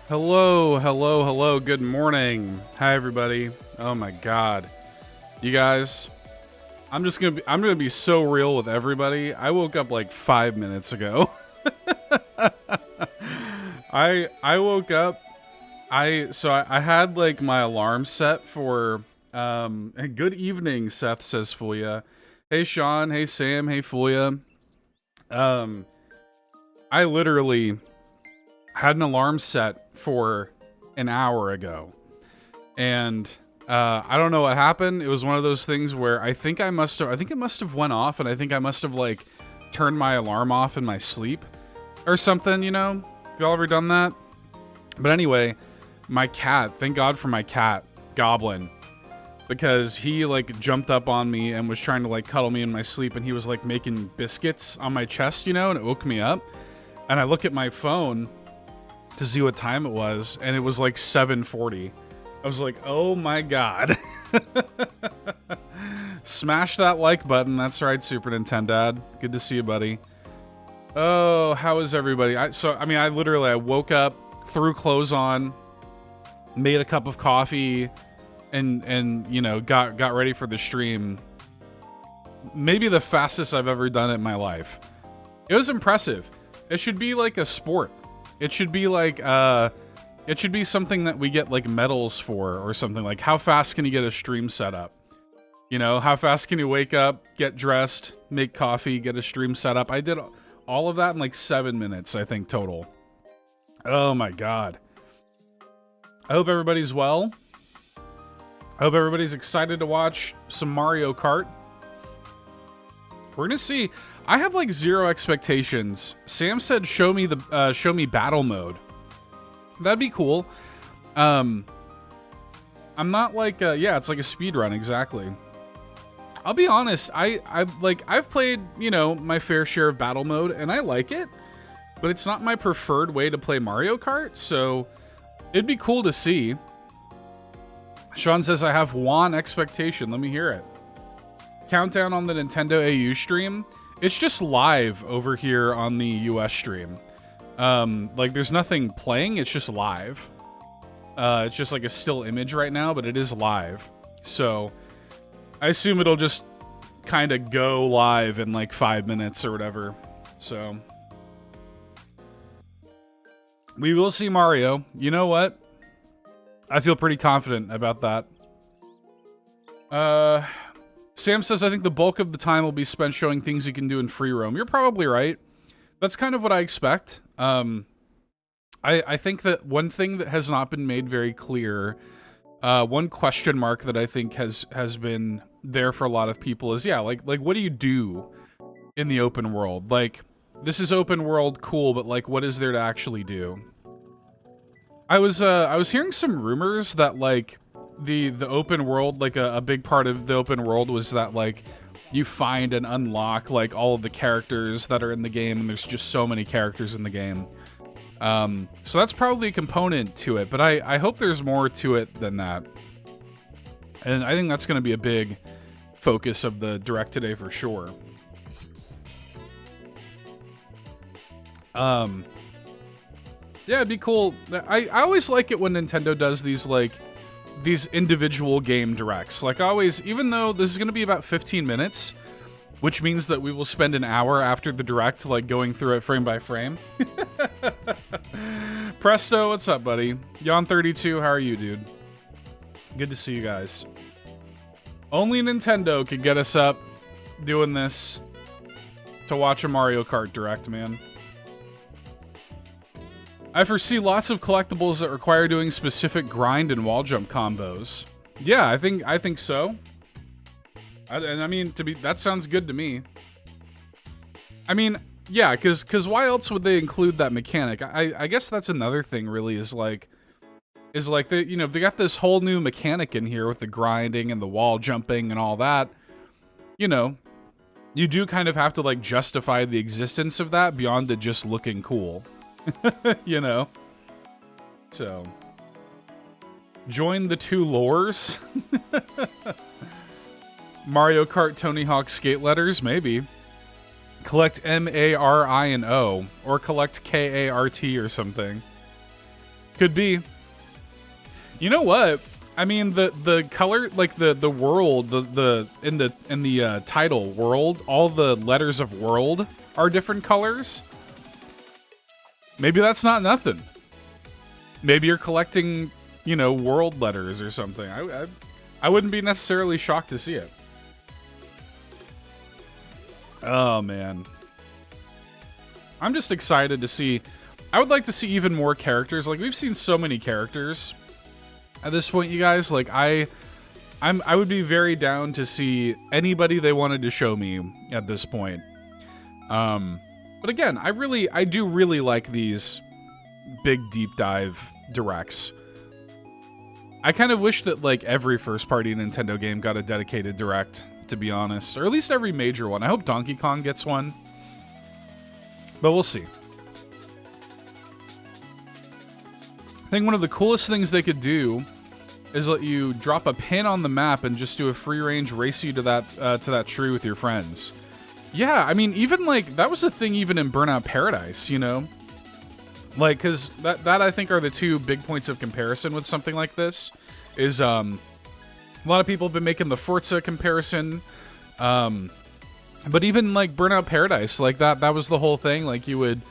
Hello, hello, hello. Good morning. Hi, everybody. Oh my God, you guys. I'm gonna be so real with everybody. I woke up like 5 minutes ago. I woke up. I had like my alarm set for good evening. Seth says Fulia. Hey Sean. Hey Sam. Hey Fulia. I literally had an alarm set for an hour ago, and I don't know what happened. It was one of those things where I think it must have went off, and I think I must have like turned my alarm off in my sleep or something, you know? Y'all ever done that? But anyway, my cat, thank God for my cat, Goblin, because he like jumped up on me and was trying to like cuddle me in my sleep, and he was like making biscuits on my chest, you know, and it woke me up. And I look at my phone to see what time it was, and it was like 7:40. I was like, oh my God. Smash that like button. That's right, Super Nintendo Dad. Good to see you, buddy. Oh, how is everybody? I woke up, threw clothes on, made a cup of coffee, and you know, got ready for the stream. Maybe the fastest I've ever done it in my life. It was impressive. It should be like a sport. It should be like it should be something that we get like medals for or something. Like, how fast can you get a stream set up? You know, how fast can you wake up, get dressed, make coffee, get a stream set up? I did all of that in like 7 minutes, I think, total. Oh my God. I hope everybody's well. I hope everybody's excited to watch some Mario Kart. We're gonna see. I have like zero expectations. Sam said, "Show me battle mode." That'd be cool. I'm not like yeah, it's like a speed run exactly. I'll be honest. I've played, you know, my fair share of battle mode, and I like it, but it's not my preferred way to play Mario Kart. So it'd be cool to see. Sean says, "I have one expectation." Let me hear it. Countdown on the Nintendo AU stream. It's just live over here on the US stream. Like, there's nothing playing, it's just live. It's just like a still image right now, but it is live. So, I assume it'll just kind of go live in like 5 minutes or whatever. So, we will see Mario. You know what? I feel pretty confident about that. Sam says, I think the bulk of the time will be spent showing things you can do in free roam. You're probably right. That's kind of what I expect. I think that one thing that has not been made very clear, one question mark that I think has been there for a lot of people is, yeah, like what do you do in the open world? Like, this is open world, cool, but like, what is there to actually do? I was hearing some rumors that like the open world, like a big part of the open world was that like you find and unlock like all of the characters that are in the game, and there's just so many characters in the game. So that's probably a component to it, but I hope there's more to it than that. And I think that's going to be a big focus of the Direct today for sure. Yeah, it'd be cool. I always like it when Nintendo does these like these individual game directs. Like, always, even though this is going to be about 15 minutes, which means that we will spend an hour after the direct like going through it frame by frame. Presto, what's up, buddy? Yon32, how are you, dude? Good to see you guys. Only Nintendo could get us up doing this to watch a Mario Kart direct, man. I foresee lots of collectibles that require doing specific grind and wall jump combos. Yeah, I think so. And I mean, that sounds good to me. I mean, yeah, because why else would they include that mechanic? I guess that's another thing, really, is like they, you know, they got this whole new mechanic in here with the grinding and the wall jumping and all that. You know, you do kind of have to like justify the existence of that beyond it just looking cool. You know? So, join the two lores. Mario Kart Tony Hawk skate letters, maybe. Collect M-A-R-I and O, or collect K-A-R-T or something. Could be. You know what? I mean, the color, like the world, in the title world, all the letters of world are different colors. Maybe that's not nothing. Maybe you're collecting, you know, world letters or something. I wouldn't be necessarily shocked to see it. Oh man, I'm just excited to see. I would like to see even more characters. Like, we've seen so many characters at this point, you guys. Like, I would be very down to see anybody they wanted to show me at this point. But again, I do really like these big deep dive directs. I kind of wish that like every first party Nintendo game got a dedicated direct, to be honest, or at least every major one. I hope Donkey Kong gets one, but we'll see. I think one of the coolest things they could do is let you drop a pin on the map and just do a free range race you to that tree with your friends. Yeah, I mean, even like that was a thing even in Burnout Paradise, you know? Like, because that I think are the two big points of comparison with something like this. Is a lot of people have been making the Forza comparison, but even like Burnout Paradise, like that was the whole thing. Like, you would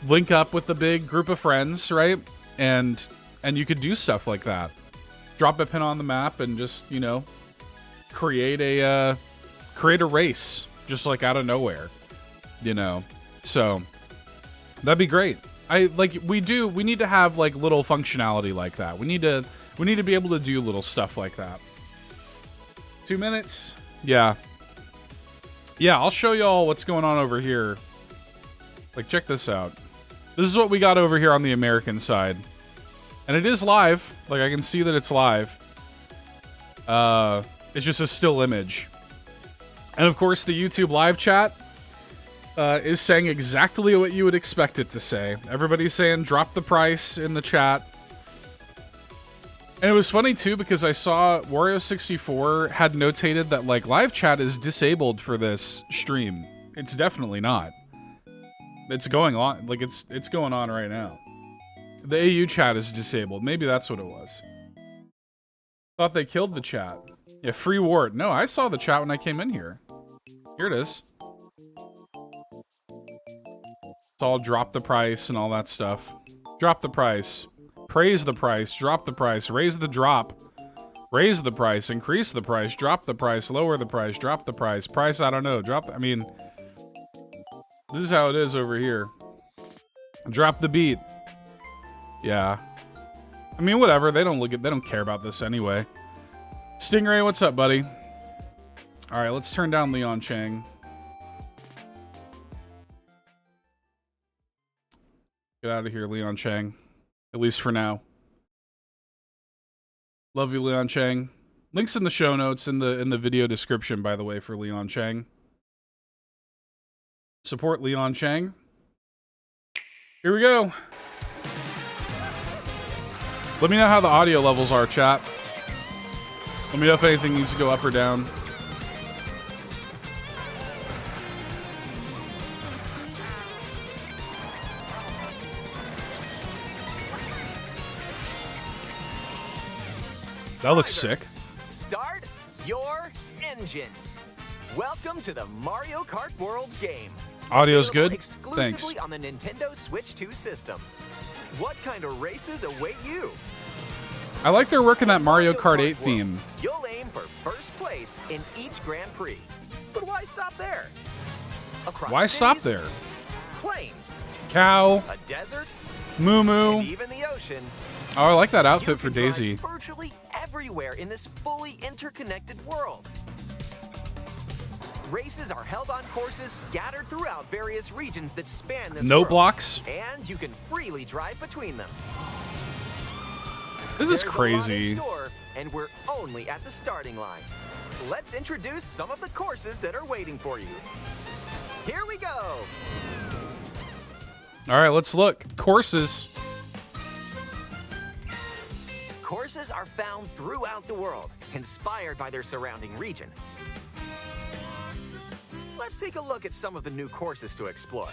link up with the big group of friends, right? And you could do stuff like that. Drop a pin on the map and just, you know, create a race just like out of nowhere, you know. So that'd be great. We need to have like little functionality like that. We need to be able to do little stuff like that. 2 minutes. Yeah, I'll show y'all what's going on over here. Like, check this out. This is what we got over here on the American side. And it is live. Like, I can see that it's live. It's just a still image. And of course, the YouTube live chat is saying exactly what you would expect it to say. Everybody's saying drop the price in the chat. And it was funny too, because I saw Wario64 had notated that like live chat is disabled for this stream. It's definitely not. It's going on, like it's going on right now. The AU chat is disabled. Maybe that's what it was. Thought they killed the chat. Yeah, free ward. No, I saw the chat when I came in here. Here it is. It's all drop the price and all that stuff. Drop the price. Praise the price. Drop the price. Raise the drop. Raise the price. Increase the price. Drop the price. Lower the price. Drop the price. Price, I don't know. Drop. I mean, this is how it is over here. Drop the beat. Yeah. I mean, whatever. They don't care about this anyway. Stingray, what's up, buddy? All right, let's turn down Leon Chang. Get out of here, Leon Chang. At least for now. Love you, Leon Chang. Links in the show notes, in the video description, by the way, for Leon Chang. Support Leon Chang. Here we go. Let me know how the audio levels are, chat. Let me know if anything needs to go up or down. That looks sick. Start your engines. Welcome to the Mario Kart World game. Audio's good. Exclusively Thanks. on the Nintendo Switch 2 system. What kind of races await you? I like they're working that Mario Kart 8 theme. You'll aim for first place in each Grand Prix. But why stop there? Across Why stop cities, there? plains, Cow. a desert, Moo and Moo. even the ocean. Oh, I like that outfit You for can drive Daisy. virtually everywhere in this fully interconnected world. Races are held on courses scattered throughout various regions that span this No world. blocks. And you can freely drive between them. This is There's crazy. a lot in store, and we're only at the starting line. Let's introduce some of the courses that are waiting for you. Here we go. All right, let's look. Courses. Courses are found throughout the world, inspired by their surrounding region. Let's take a look at some of the new courses to explore.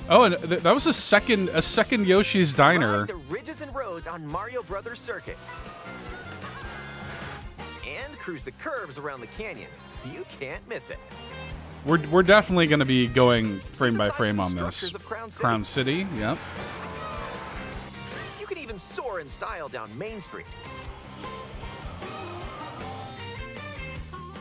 Oh, and that was a second Yoshi's Diner. Ride the ridges and roads on Mario Brothers Circuit. And cruise the curves around the canyon. You can't miss it. We're definitely going to be going frame See the by sights frame and on this. structures of Crown City? Crown City, yep. You can even soar in style down Main Street.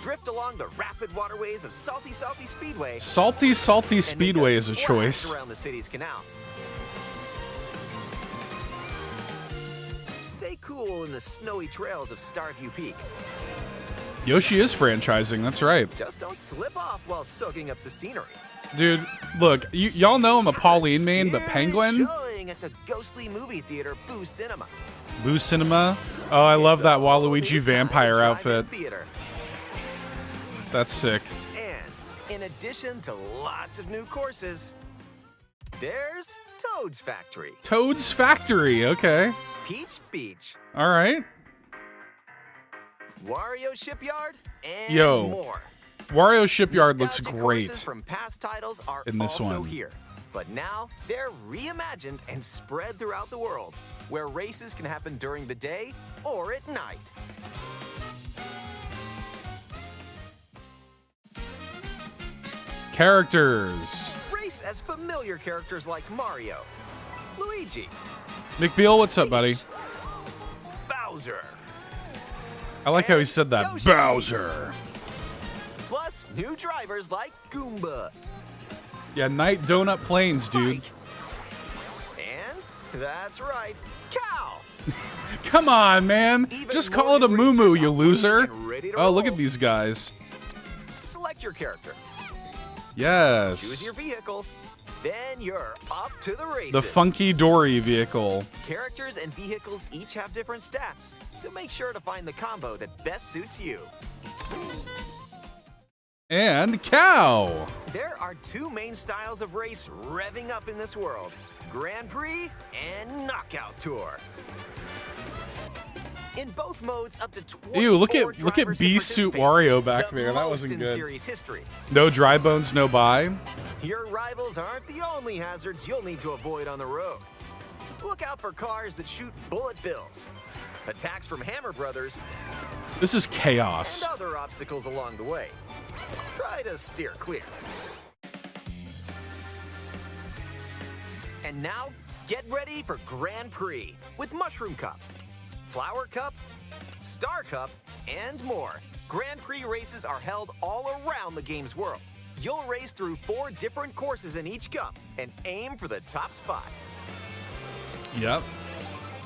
Drift along the rapid waterways of Salty Speedway. Salty and make Speedway is a splash choice. around the city's canals. Stay cool in the snowy trails of Starview Peak. Yoshi is franchising, that's right. Just don't slip off while soaking up the scenery. Dude, look, y'all know I'm a Pauline main, but Spirit Penguin? showing at the ghostly movie theater Boo Cinema. Boo Cinema? Oh, I love It's that a Waluigi whole new vampire kind of outfit. drive-in theater. That's sick. And in addition to lots of new courses, there's Toad's Factory, Toad's Factory, okay. Peach Beach, All right. Wario Shipyard, and Yo, more. Wario Shipyard looks Nostalgic courses great from past titles are in this also one. here, but now they're reimagined and spread throughout the world, where races can happen during the day or at night. Characters. Race as familiar characters like Mario, Luigi, McBeal, what's up, buddy? Bowser, I like how he said that. Yoshi. Bowser. plus new drivers like Goomba, Yeah, Night Donut Plains, dude. Spike, and that's right, Cow. Come on, man. Even Just more call it a new moo-moo, racers you are loser. and ready to Oh, look roll. at these guys. Select your character, choose Yes. your vehicle, then you're off to the races. The Funky Dory vehicle. Characters and vehicles each have different stats, so make sure to find the combo that best suits you. And Cow. There are two main styles of race revving up in this world: Grand Prix and Knockout Tour. In both modes, up to 24 Ew, look at drivers can B-Suit participate, Wario back the there. That most wasn't in good. series history. No dry bones, no buy. Your rivals aren't the only hazards you'll need to avoid on the road. Look out for cars that shoot bullet bills, attacks from Hammer Brothers, This is chaos. and other obstacles along the way. Try to steer clear. And now, get ready for Grand Prix with Mushroom Cup, Flower Cup, Star Cup, and more. Grand Prix races are held all around the game's world. You'll race through 4 different courses in each cup and aim for the top spot. Yep.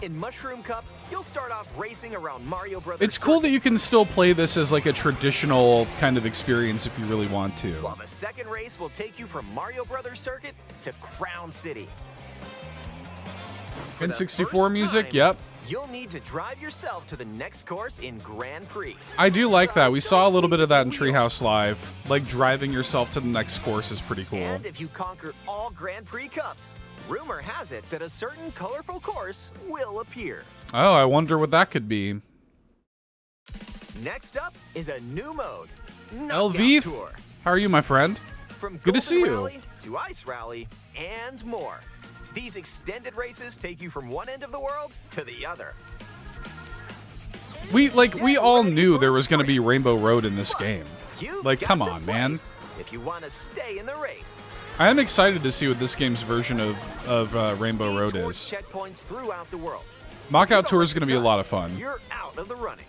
In Mushroom Cup, you'll start off racing around Mario Brothers. It's cool that Circuit, you can still play this as like a traditional kind of experience if you really want to. while the second race will take you from Mario Brothers Circuit to Crown City. For the N64 first music, time, yep. You'll need to drive yourself to the next course in Grand Prix. I do like that. We saw a little Don't bit of that in sleep at the wheel. Treehouse Live. Like driving yourself to the next course is pretty cool. And if you conquer all Grand Prix cups, rumor has it that a certain colorful course will appear. Oh, I wonder what that could be. Next up is a new mode, Knockout Elvith, Tour. how are you, my friend? From Good to Golden see you. Rally to Ice Rally and more. These extended races take you from one end of the world to the other. We all ready knew for there a was going to be sprint. Rainbow Road in this But game. you've Like, got come to on, man. place if you want to stay in the race. I am excited to see what this game's version of Rainbow Speed Road towards is. checkpoints throughout the world. Mockout Tour is going to be a lot of fun. You're out of the running.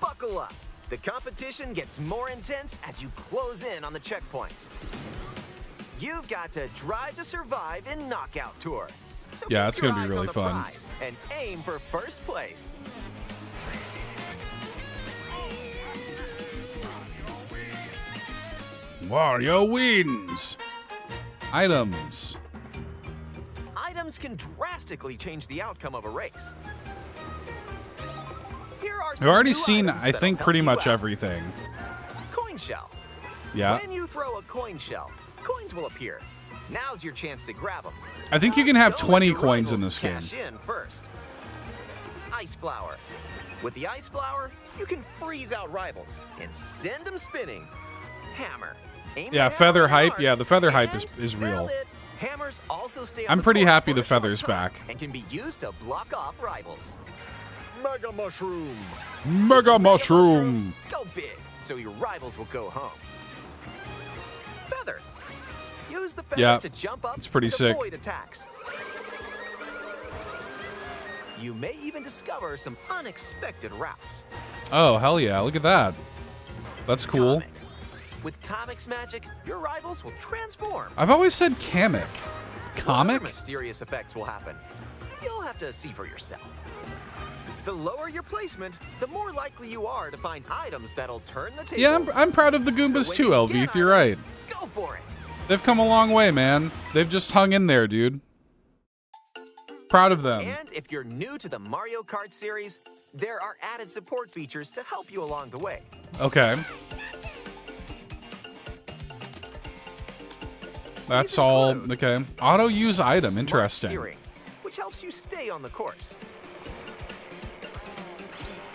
Buckle up. The competition gets more intense as you close in on the checkpoints. You've got to drive to survive in Knockout Tour. So Yeah, keep it's your gonna be eyes really on the fun. prize and aim for first place. Wario wins. Items. Items can drastically change the outcome of a race. Here are I've some already new seen, items I that'll think, help pretty you much out. everything. Coin shell. Yeah. When you throw a coin shell, coins will appear. Now's your chance to grab them. I think you can have Don't 20 let your coins in rivals this game. cash in first. Ice flower. With the ice flower, you can freeze out rivals and send them spinning. Hammer. Aim Yeah, the feather hammer hype. hard, Yeah, the feather hype and is real. nailed it. Hammers also stay on I'm the pretty course happy for the a short feather's time back. and can be used to block off rivals. Mega Mushroom. Mega Mushroom. Go big, so your rivals will go home. Feather. Use the feather Yeah, to jump up it's pretty and sick. avoid attacks. You may even discover some unexpected routes. Oh, hell yeah. Look at that. That's cool. Comic. With Comic's magic, your rivals will transform. I've always said Kamek. What Comic? other mysterious effects will happen? You'll have to see for yourself. The lower your placement, the more likely you are to find items that'll turn the tables. Yeah, I'm proud of the So Goombas when too, you Elvith. get You're right. items, Go for it. They've come a long way, man. They've just hung in there, dude. Proud of them. And if you're new to the Mario Kart series, there are added support features to help you along the way. Okay. That's These all. include Okay. Auto use item. Smart Interesting. steering, which helps you stay on the course.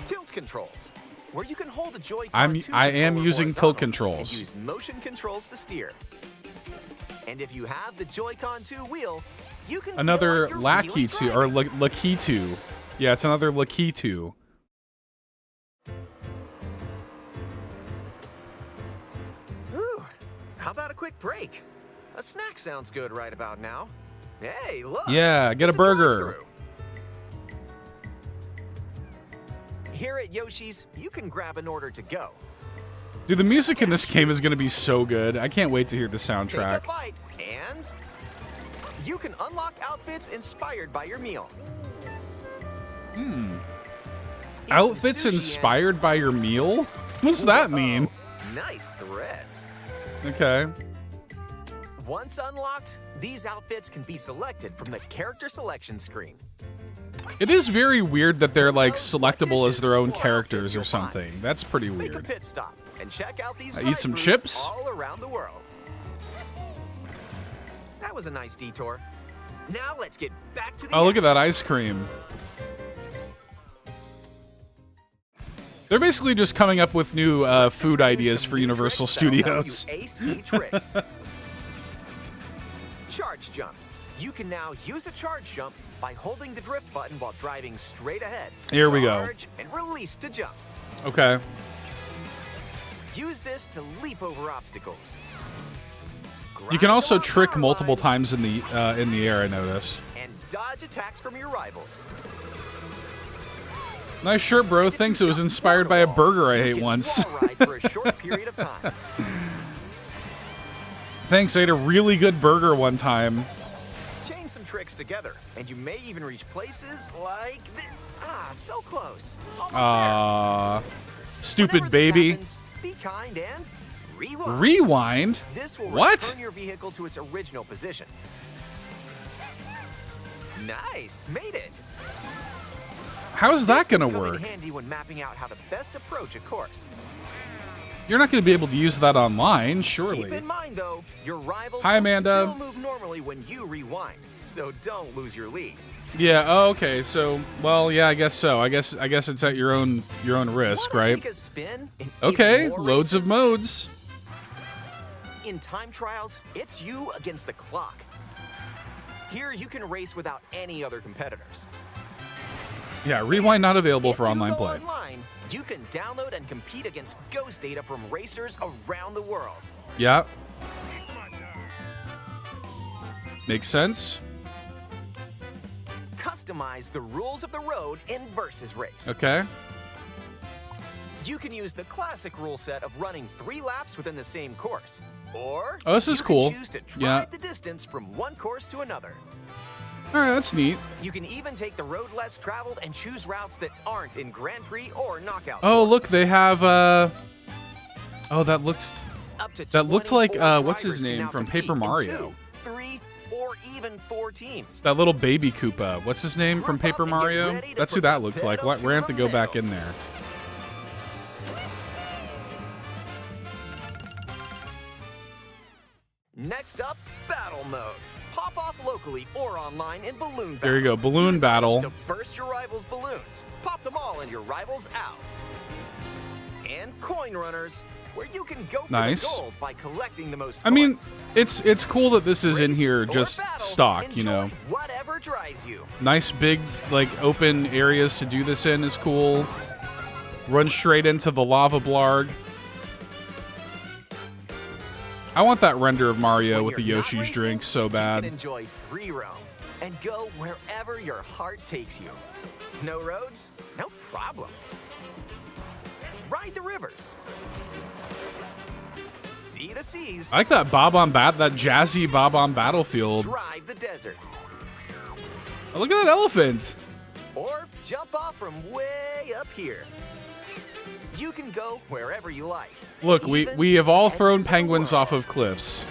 Tilt controls, where you can hold a Joy-Con 2 I am controller using tilt horizontal controls. and use motion controls to steer. And if you have the Joy-Con 2 wheel, you can Another feel like you're really Lakitu or driving. Lakitu. Yeah, it's another Lakitu. Ooh, how about a quick break? A snack sounds good right about now. Hey, look. Yeah, get a it's burger. drive-thru. Here at Yoshi's, you can grab an order to go. Dude, the music in this game is gonna be so good. I can't wait to hear the Take a soundtrack. bite, and you can unlock outfits inspired by your meal. Eat some Outfits sushi and- inspired by your meal? What's that mean? Whoa, nice threads. Okay. Once unlocked, these outfits can be selected from the character selection screen. It is very weird that they're like Those selectable as their own dishes or characters or outfits you'll find. something. That's pretty Make a weird. pit stop and check out these Eat some drive-thrus chips? all around the world. That was a nice detour. Now let's get back to the Oh, look at action. that ice cream. They're basically just coming up with new food Introduce ideas some for new Universal tricks that'll help Studios. you ace each race. Charge jump. You can now use a charge jump by holding the drift button while driving straight ahead. Here we go. Charge and release to jump. Okay. Use this to leap over obstacles. You can Grind also along trick power multiple lines times in the air, I notice. and dodge attacks from your rivals. Nice shirt, bro. Thinks it was inspired by a burger I You ate can once. wall ride for a short period of time. Thanks, I ate a really good burger one time. Chain some tricks together, and you may even reach places like this. Ah, so close. Almost there. Stupid Whenever this baby. happens, be kind and rewind. Rewind? This will What? return your vehicle to its original position. Nice, made it. How's that This can gonna come in work? handy when mapping out how to best approach a course. You're not gonna be able to use that online, Keep surely. in mind, though, your rivals Hi, will Amanda. still move normally when you rewind, so don't lose your lead. Yeah. Oh, okay. So, well, yeah. I guess so. I guess it's at your own risk, Wanna right? take a spin in Okay. even more Loads of races? modes. In time trials, it's you against the clock. Here, you can race without any other competitors. Yeah. Rewind not available If for you online go play. Online, you can download and compete against ghost data from racers around the world. Yeah. Makes sense. Customize the rules of the road in Versus Race. Okay. You can use the classic rule set of running 3 laps within the same course. Or Oh, this is you cool. can choose to drive Yeah. the distance from one course to another. All right. That's neat. You can even take the road less traveled and choose routes that aren't in Grand Prix or Knockout. Oh, Tour. look. They have. Oh, that looks. Up to that looked like, 24 what's his drivers can name now from compete Paper in Mario. 2, 3, or even 4 teams. That little baby Koopa. What's his name from Group up Paper and get Mario? ready to That's who put that the looks like. pedal We're gonna have to to the go back metal. in there. Next up, battle mode. Pop off locally or online in balloon battle. There you go, balloon Use battle. those to burst your rivals' balloons. Pop them all and your rivals out. And coin runners, where you can go for Nice. the gold by collecting the most I mean, coins. it's cool that this is in Race here or just battle, stock, you know. enjoy whatever drives you. Nice big, like, open areas to do this in is cool. Run straight into the lava blarg. I want that render of Mario When with the you're not Yoshi's racing, drink so You bad. can enjoy free roam and go wherever your heart takes you. No roads? No problem. Ride the rivers. See the seas. I like that that jazzy Bob on Battlefield. Drive the desert. Oh, look at that elephant. Or jump off from way up here. You can go wherever you like. Look, even we to have all the thrown edges of the penguins world. off of cliffs.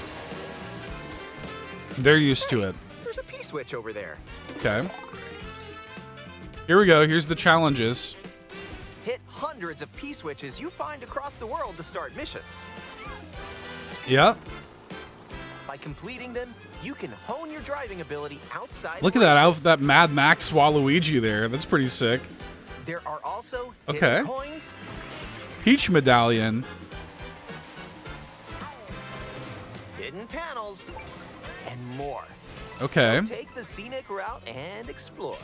They're used to it. There's a P-switch over there. Okay. Here we go. Here's the challenges. Hit hundreds of P-switches you find across the world to start missions. Yep. By completing them, you can hone your driving ability outside. Look of at races. that Mad Max Waluigi there. That's pretty sick. There are also Okay. hidden coins, Peach medallion. hidden panels, and more. Okay. So take the scenic route and explore.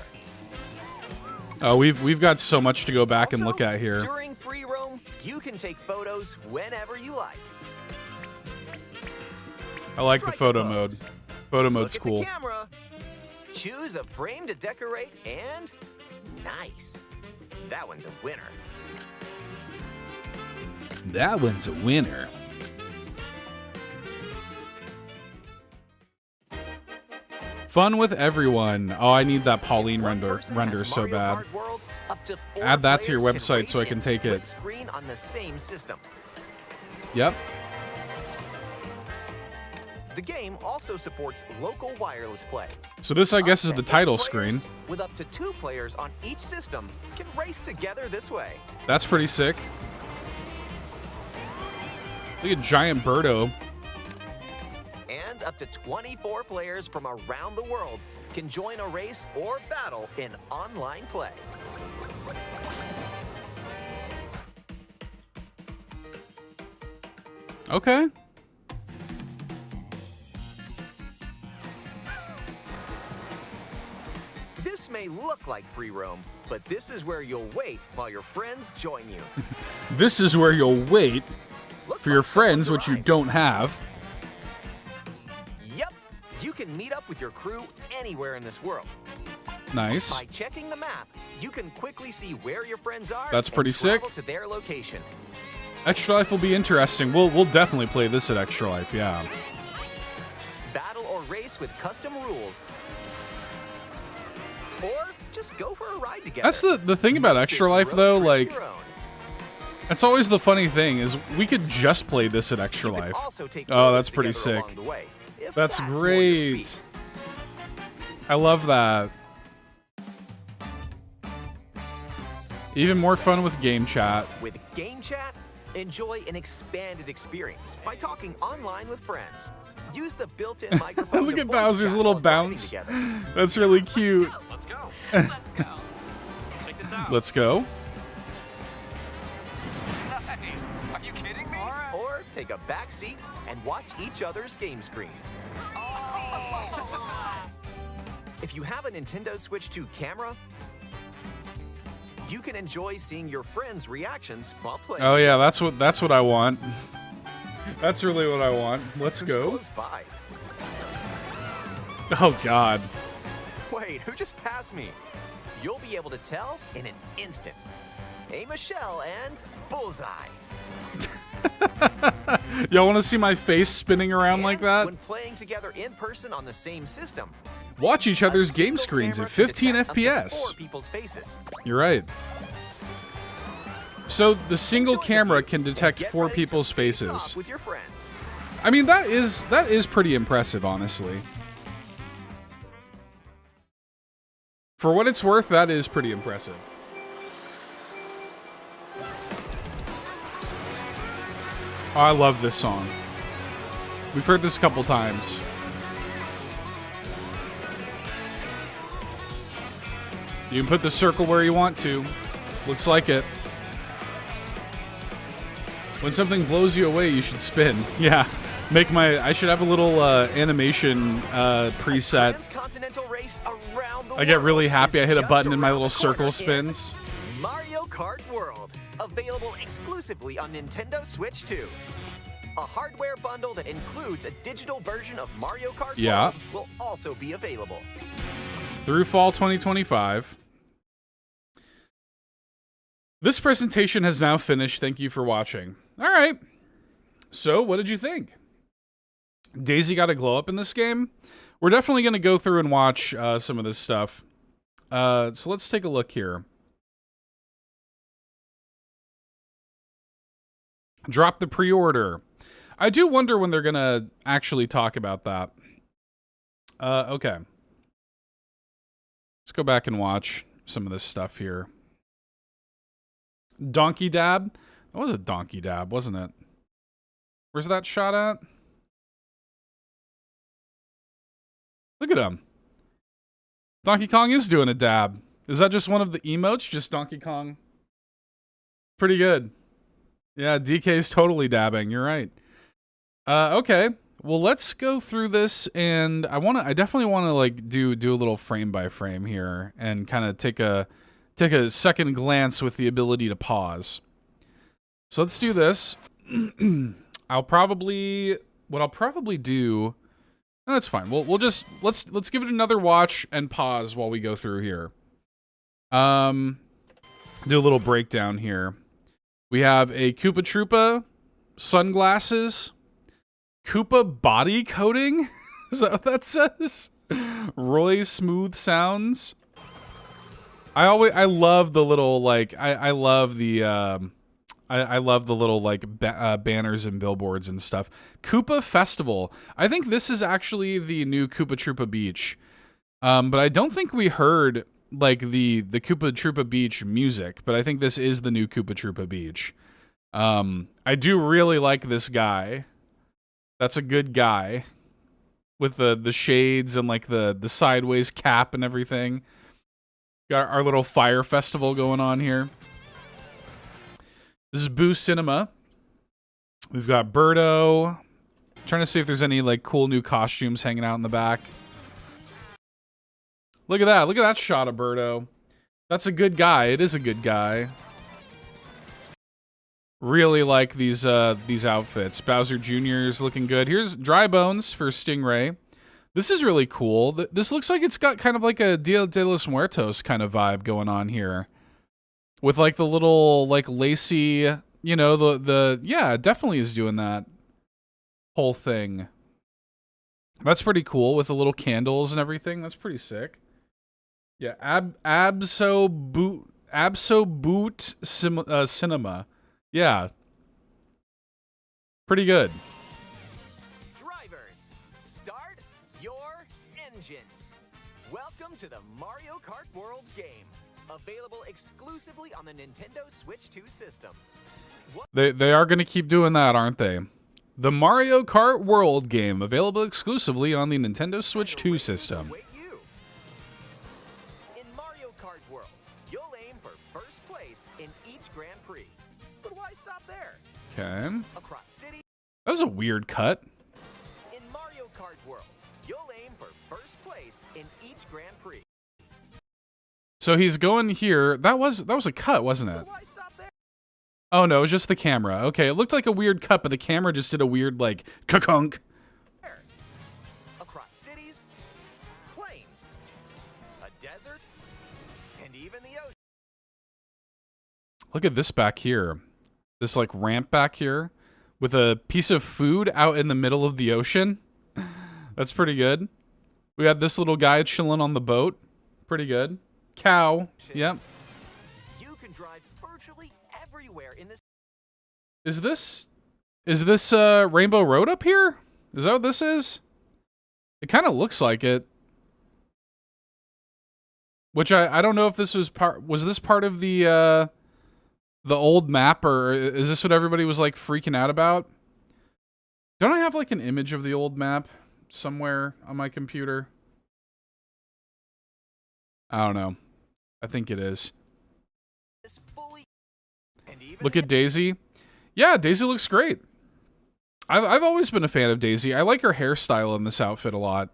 Oh, we've got so much to go back and Also, look at here. During free roam, you can take photos whenever you like. I like the Strike a photo pose. mode. Photo Look mode's at cool. the camera. Choose a frame to decorate, and nice. That one's a winner. That one's a winner. Fun with everyone. Oh, I need that Pauline One render person has so Mario bad. Kart World, up to 4 Add that to your players website so I race can in take it. split Screen on the same system. Yep. The game also supports local wireless play. So this, I guess, is Up the to title 8 screen. players, with up to 2 players on each system, can race together this way. That's pretty sick. Look at Giant Birdo. And up to 24 players from around the world can join a race or battle in online play. Okay. This may look like free roam, but this is where you'll wait while your friends join you. This is where you'll wait Looks for your like someone friends, which you arrived. don't have. Yep, you can meet up with your crew anywhere in this world. Nice. By checking the map, you can quickly see where your friends are. That's pretty and travel sick. to their location. Extra Life will be interesting. We'll definitely play this at Extra Life, yeah. Battle or race with custom rules. Or just go for a ride together. That's the thing about Make Extra this Life, road though, trip like, your own. that's always the funny thing, is we could just play this at Extra You can Life. also take Oh, photos that's pretty together sick. along the way, if That's more your great. speed. I love that. Even more fun with game chat. With Game Chat, enjoy an expanded experience by talking online with friends. Use the built-in microphone. Look to at voice Bowser's chat little while driving bounce. together. That's really cute. Let's go. Let's go. Check this out. Let's go. Nice. Are you kidding me? Or take a back seat and watch each other's game screens. If you have a Nintendo Switch 2 camera, you can enjoy seeing your friends' reactions while playing. Oh yeah, that's what I want. That's really what I want. Let's Who's go. close by? Oh god. Wait, who just passed me? You'll be able to tell in an instant. A Michelle and Bullseye. Y'all want to see my face spinning around like And that? when playing together in person on the same system, Watch each a other's game single screens camera at can 15 detect up to FPS. 4 people's faces. You're right. So the single Enjoy the camera view can and detect get 4 ready to people's face off faces. with your friends. I mean, that is pretty impressive, honestly. For what it's worth, that is pretty impressive. Oh, I love this song. We've heard this a couple times. You can put the circle where you want to. Looks like it. When something blows you away, you should spin. Yeah. I should have a little animation preset. Transcontinental race around the I get really world happy. is I hit a just button and my around little the corner circle in spins. Mario Kart World, available exclusively on Nintendo Switch 2. A hardware bundle that includes a digital version of Mario Kart World will also be available. Through fall 2025. This presentation has now finished. Thank you for watching. All right. So, what did you think? Daisy got a glow up in this game? We're definitely going to go through and watch some of this stuff. So let's take a look here. Drop the pre-order. I do wonder when they're going to actually talk about that. Okay. Let's go back and watch some of this stuff here. Donkey dab? That was a donkey dab, wasn't it? Where's that shot at? Look at him. Donkey Kong is doing a dab. Is that just one of the emotes? Just Donkey Kong? Pretty good. Yeah, DK's totally dabbing. You're right. Okay. Well, let's go through this, and I definitely want to like do a little frame by frame here and kind of take a second glance with the ability to pause. So let's do this. What I'll probably do. No, that's fine. We'll just let's give it another watch and pause while we go through here. Do a little breakdown here. We have a Koopa Troopa sunglasses, Koopa body coating. Is that what that says? Roy Smooth Sounds. I love the little like I love the little like banners and billboards and stuff. Koopa Festival. I think this is actually the new Koopa Troopa Beach. But I don't think we heard like the Koopa Troopa Beach music, but I think this is the new Koopa Troopa Beach. I do really like this guy. That's a good guy with the shades and like the sideways cap and everything. Got our little fire festival going on here. This is Boo Cinema. We've got Birdo. Trying to see if there's any like cool new costumes hanging out in the back. Look at that. Look at that shot of Birdo. That's a good guy. It is a good guy. Really like these outfits. Bowser Jr. is looking good. Here's Dry Bones for Stingray. This is really cool. This looks like it's got kind of like a Dia de los Muertos kind of vibe going on here. With like the little like lacy, you know, yeah, it definitely is doing that whole thing. That's pretty cool with the little candles and everything. That's pretty sick. Yeah, Abso Boot Cinema. Yeah. Pretty good. Drivers, start your engines. Welcome to the Mario Kart World game. Available exclusively on the Nintendo Switch 2 system. They are going to keep doing that, aren't they? The Mario Kart World game, available exclusively on the Nintendo Switch 2 system. In Mario Kart World, you'll aim for first place in each Grand Prix. But why stop there? Okay. Across cities. That was a weird cut. In Mario Kart World, you'll aim for first place in each Grand Prix. So he's going here. That was a cut, wasn't it? Why stop there? Oh no, it was just the camera. Okay, it looked like a weird cut, but the camera just did a weird like kakunk. Across cities, plains, a desert, and even the ocean. Look at this back here. This like ramp back here with a piece of food out in the middle of the ocean. That's pretty good. We got this little guy chilling on the boat. Pretty good. Cow. Yep. You can drive virtually everywhere in this. Is this Rainbow Road up here? Is that what this is? It kind of looks like it. Which I don't know if this was this part of the old map, or is this what everybody was like freaking out about? Don't I have like an image of the old map somewhere on my computer? I don't know. I think it is. Look at Daisy. Yeah, Daisy looks great. I've always been a fan of Daisy. I like her hairstyle in this outfit a lot.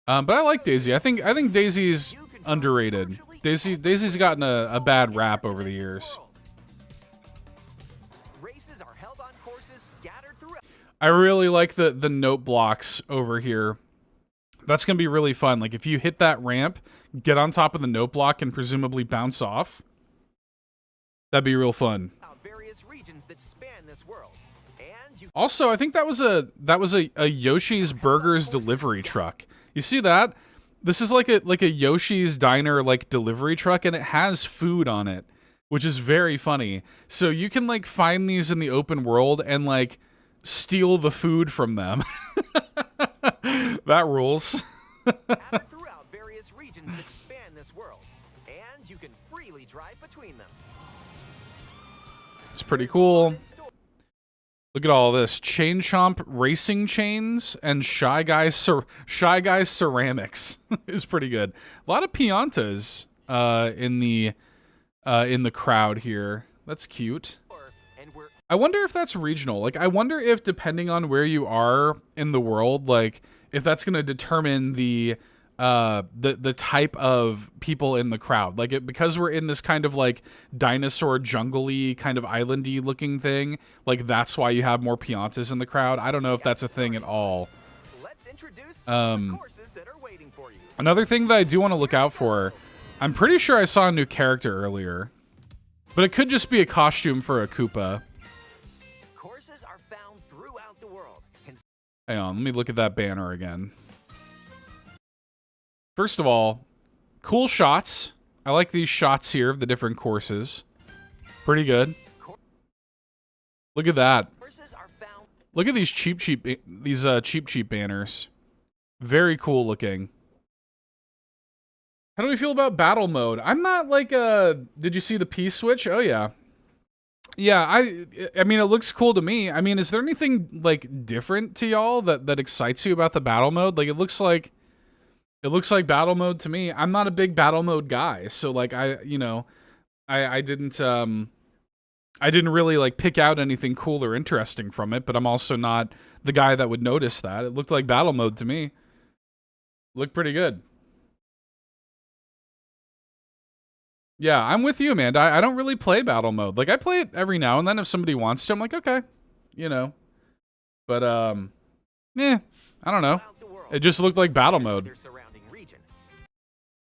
But I like Daisy. I think Daisy's underrated. Daisy's gotten a bad rap over the years. Races are held on courses scattered throughout. I really like the note blocks over here. That's gonna be really fun. Like if you hit that ramp, get on top of the note block and presumably bounce off. That'd be real fun. Various regions that span this world. And you Also, I think that was a Yoshi's Burgers delivery truck. You see that? This is like a Yoshi's Diner like delivery truck, and it has food on it, which is very funny. So you can like find these in the open world and like steal the food from them. That rules. scattered throughout various regions that span this world. And you can freely drive between them. It's pretty cool. Look at all this. Chain Chomp racing chains and Shy Guy ceramics is pretty good. A lot of Piantas in the crowd here. That's cute. I wonder if that's regional. Like I wonder if depending on where you are in the world, like if that's going to determine the type of people in the crowd. Like because we're in this kind of like dinosaur jungle-y kind of islandy looking thing, like that's why you have more Piantas in the crowd. I don't know if that's a thing at all. Let's introduce some of the courses that are waiting for you. Another thing that I do want to look out for, I'm pretty sure I saw a new character earlier, but it could just be a costume for a Koopa. Courses are found throughout the world. Hang on, let me look at that banner again. First of all, cool shots. I like these shots here of the different courses. Pretty good. Look at that. Look at these cheap banners. Very cool looking. How do we feel about battle mode? I'm not like did you see the P switch? Oh yeah. Yeah, I mean it looks cool to me. I mean, is there anything like different to y'all that excites you about the battle mode? Like it looks like battle mode to me. I'm not a big battle mode guy, so like I didn't really like pick out anything cool or interesting from it, but I'm also not the guy that would notice that. It looked like battle mode to me. Looked pretty good. Yeah, I'm with you, man. I don't really play battle mode. Like I play it every now and then if somebody wants to. I'm like, okay, you know. But I don't know. It just looked like battle mode.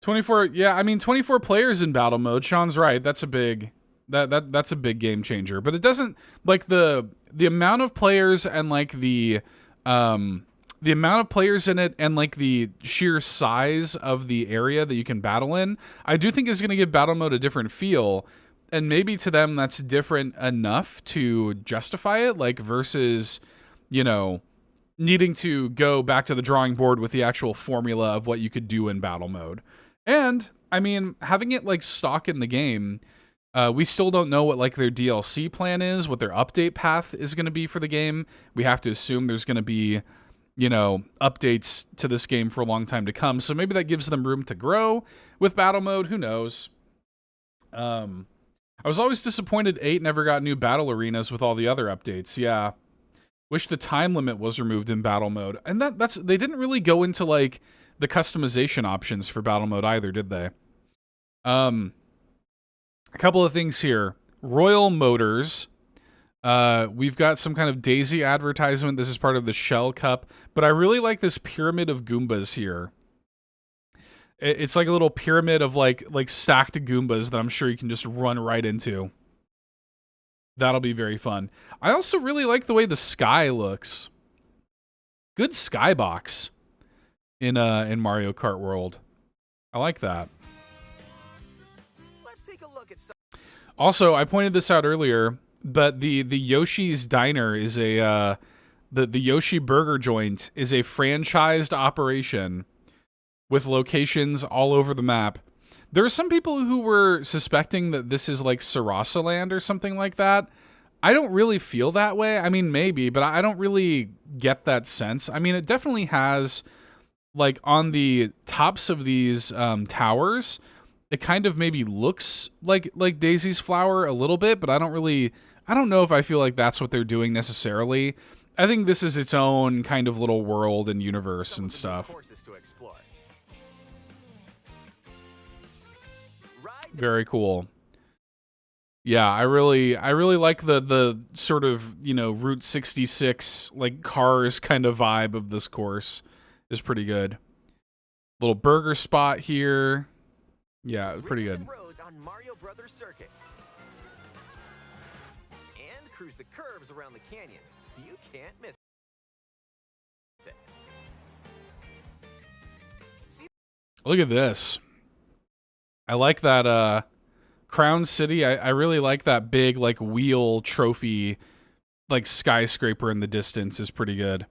24, yeah, I mean 24 players in battle mode. Sean's right. That's a big that's a big game changer. But it doesn't like the amount of players and like the amount of players in it and like the sheer size of the area that you can battle in, I do think is going to give battle mode a different feel. And maybe to them that's different enough to justify it, like versus, you know, needing to go back to the drawing board with the actual formula of what you could do in battle mode. And I mean, having it like stock in the game, we still don't know what like their DLC plan is, what their update path is going to be for the game. We have to assume there's going to be, you know, updates to this game for a long time to come. So maybe that gives them room to grow with battle mode. Who knows? I was always disappointed 8 never got new battle arenas with all the other updates. Yeah. Wish the time limit was removed in battle mode. And that's they didn't really go into like the customization options for battle mode either, did they? A couple of things here. Royal Motors. We've got some kind of Daisy advertisement. This is part of the Shell Cup, but I really like this pyramid of Goombas here. It's like a little pyramid of like stacked Goombas that I'm sure you can just run right into. That'll be very fun. I also really like the way the sky looks. Good skybox in Mario Kart World. I like that. Let's take a look at some. Also, I pointed this out earlier, but the Yoshi's Diner is a the Yoshi Burger Joint is a franchised operation with locations all over the map. There are some people who were suspecting that this is like Sarasa Land or something like that. I don't really feel that way. I mean, maybe, but I don't really get that sense. I mean, it definitely has, like, on the tops of these towers, it kind of maybe looks like Daisy's Flower a little bit, but I don't I don't know if I feel like that's what they're doing necessarily. I think this is its own kind of little world and universe and stuff. Very cool. Yeah, I really like the sort of, you know, Route 66 like cars kind of vibe of this course is pretty good. Little burger spot here. Yeah, pretty good. Roads on Mario Brothers Circuit. And cruise the curves around the canyon. You can't miss it. Look at this. I like that Crown City. I really like that big like wheel trophy like skyscraper in the distance is pretty good.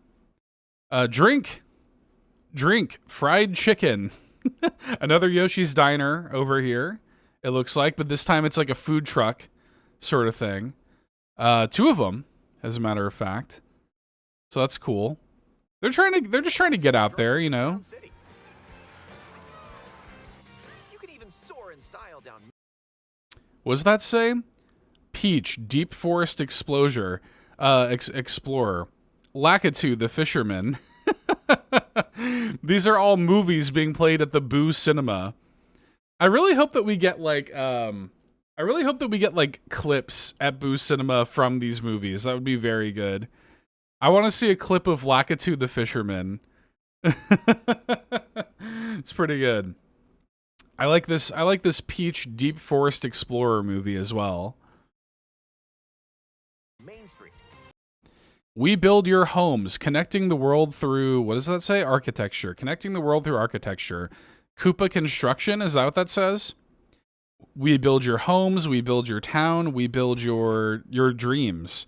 Drink fried chicken. Another Yoshi's Diner over here, it looks like, but this time it's like a food truck sort of thing. 2 of them, as a matter of fact. So that's cool. They're just trying to get out there, you know. You can even soar in style down. What does that say? Peach, Deep Forest Explorer. Lakitu, the Fisherman. These are all movies being played at the Boo Cinema. I really hope that we get like clips at Boo Cinema from these movies. That would be very good. I want to see a clip of Lakitu the Fisherman. It's pretty good. I like this Peach Deep Forest Explorer movie as well. Main Street. We build your homes, connecting the world through, what does that say? Architecture. Connecting the world through architecture. Koopa Construction, is that what that says? We build your homes, we build your town, we build your dreams.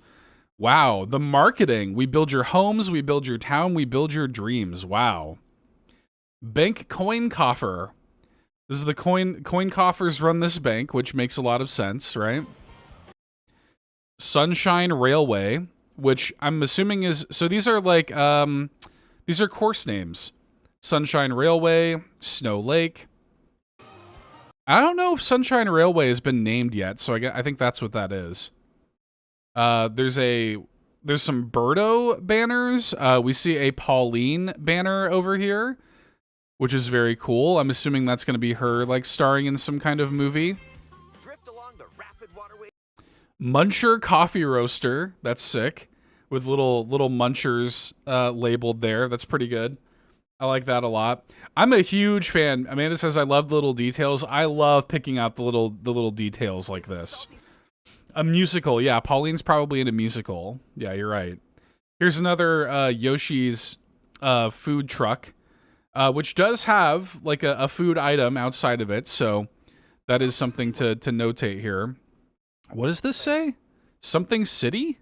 Wow, the marketing. We build your homes, we build your town, we build your dreams. Wow. Bank Coin Coffer. This is the coin coffers run this bank, which makes a lot of sense, right? Sunshine Railway, which I'm assuming is, so these are like, these are course names. Sunshine Railway, Snow Lake. I don't know if Sunshine Railway has been named yet, so I think that's what that is. There's some Birdo banners. We see a Pauline banner over here, which is very cool. I'm assuming that's going to be her, like, starring in some kind of movie. Drift along the rapid waterway. Muncher Coffee Roaster. That's sick. With little munchers labeled there. That's pretty good. I like that a lot. I'm a huge fan. Amanda says I love the little details. I love picking out the little details like this. A musical. Yeah, Pauline's probably in a musical. Yeah, you're right. Here's another Yoshi's food truck, which does have like a food item outside of it. So that is something to notate here. What does this say? Something City?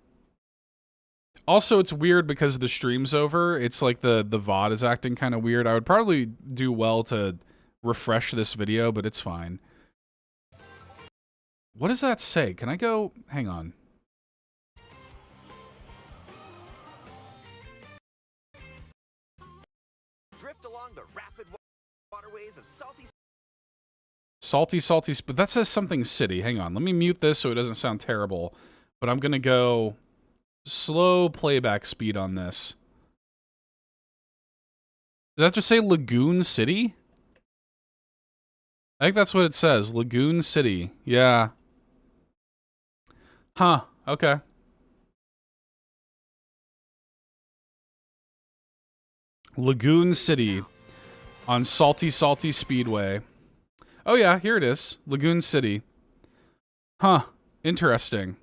Also, it's weird because the stream's over. It's like the VOD is acting kind of weird. I would probably do well to refresh this video, but it's fine. What does that say? Can I go? Hang on. Drift along the rapid waterways of Salty, but that says something City. Hang on. Let me mute this so it doesn't sound terrible. But I'm going to go slow playback speed on this. Does that just say Lagoon City? I think that's what it says. Lagoon City. Yeah. Huh. Okay. Lagoon City on Salty Speedway. Oh yeah, here it is. Lagoon City. Huh. Interesting.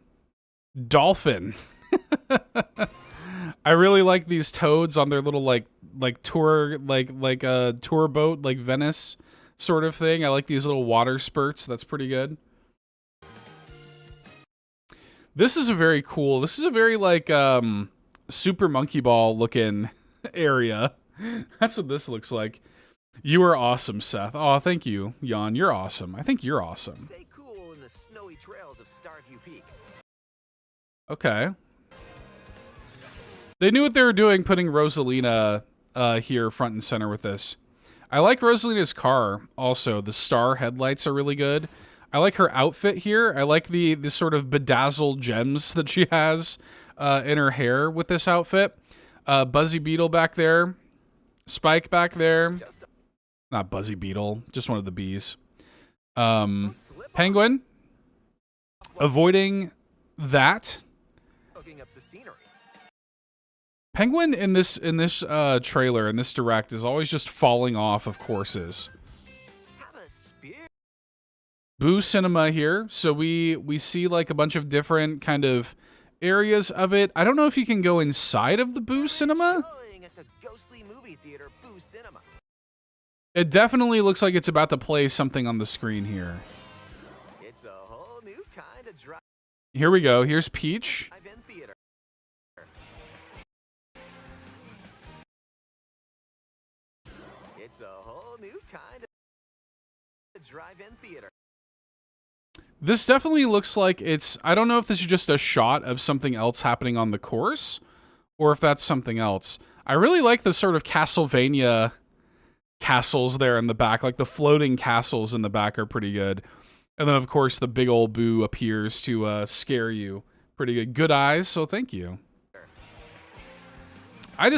Dolphin. I really like these toads on their little like tour tour boat, like Venice sort of thing. I like these little water spurts. That's pretty good. This is a very cool. This is a very like Super Monkey Ball looking area. That's what this looks like. You are awesome, Seth. Oh, thank you, Jan. You're awesome. I think you're awesome. Stay cool in the snowy trails of Starview Peak. Okay. They knew what they were doing putting Rosalina here front and center with this. I like Rosalina's car also. The star headlights are really good. I like her outfit here. I like the sort of bedazzled gems that she has in her hair with this outfit. Buzzy Beetle back there. Spike back there. Not Buzzy Beetle, just one of the bees. Penguin. Avoiding that. Penguin in this trailer, in this direct, is always just falling off of courses. Boo Cinema here. So we see like a bunch of different kind of areas of it. I don't know if you can go inside of the Boo Cinema. It definitely looks like it's about to play something on the screen here. It's a whole new kind of drive. Here we go. Here's Peach. It's a whole new kind of drive-in theater. This definitely looks like it's... I don't know if this is just a shot of something else happening on the course, or if that's something else. I really like the sort of Castlevania castles there in the back. Like, the floating castles in the back are pretty good. And then, of course, the big old Boo appears to scare you. Pretty good. Good eyes, so thank you. I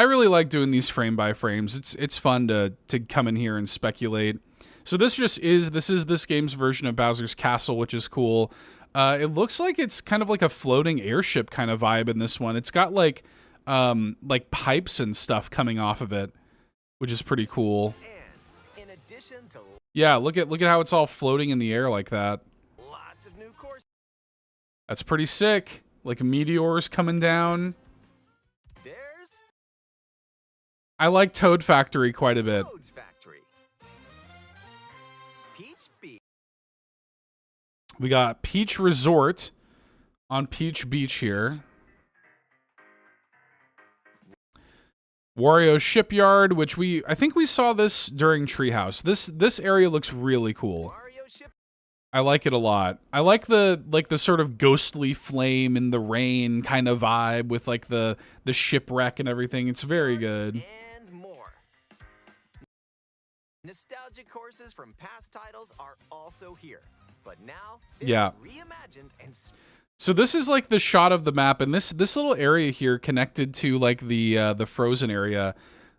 really like doing these frame by frames. It's fun to come in here and speculate. So this is this game's version of Bowser's Castle, which is cool. It looks like it's kind of like a floating airship kind of vibe in this one. It's got like pipes and stuff coming off of it, which is pretty cool. And in addition to yeah, look at how it's all floating in the air like that. lots of new courses. That's pretty sick. Like meteors coming down. There's I like Toad Factory quite a bit. Toad's Factory. Peach Beach. We got Peach Resort on Peach Beach here. Wario Shipyard, which I think we saw this during Treehouse. This area looks really cool. Mario Ship. I like it a lot. I like the sort of ghostly flame in the rain kind of vibe with like the shipwreck and everything. It's very good. And more. Nostalgic courses from past titles are also here, but now they're Yeah. reimagined and So this is like the shot of the map, and this little area here connected to like the frozen area,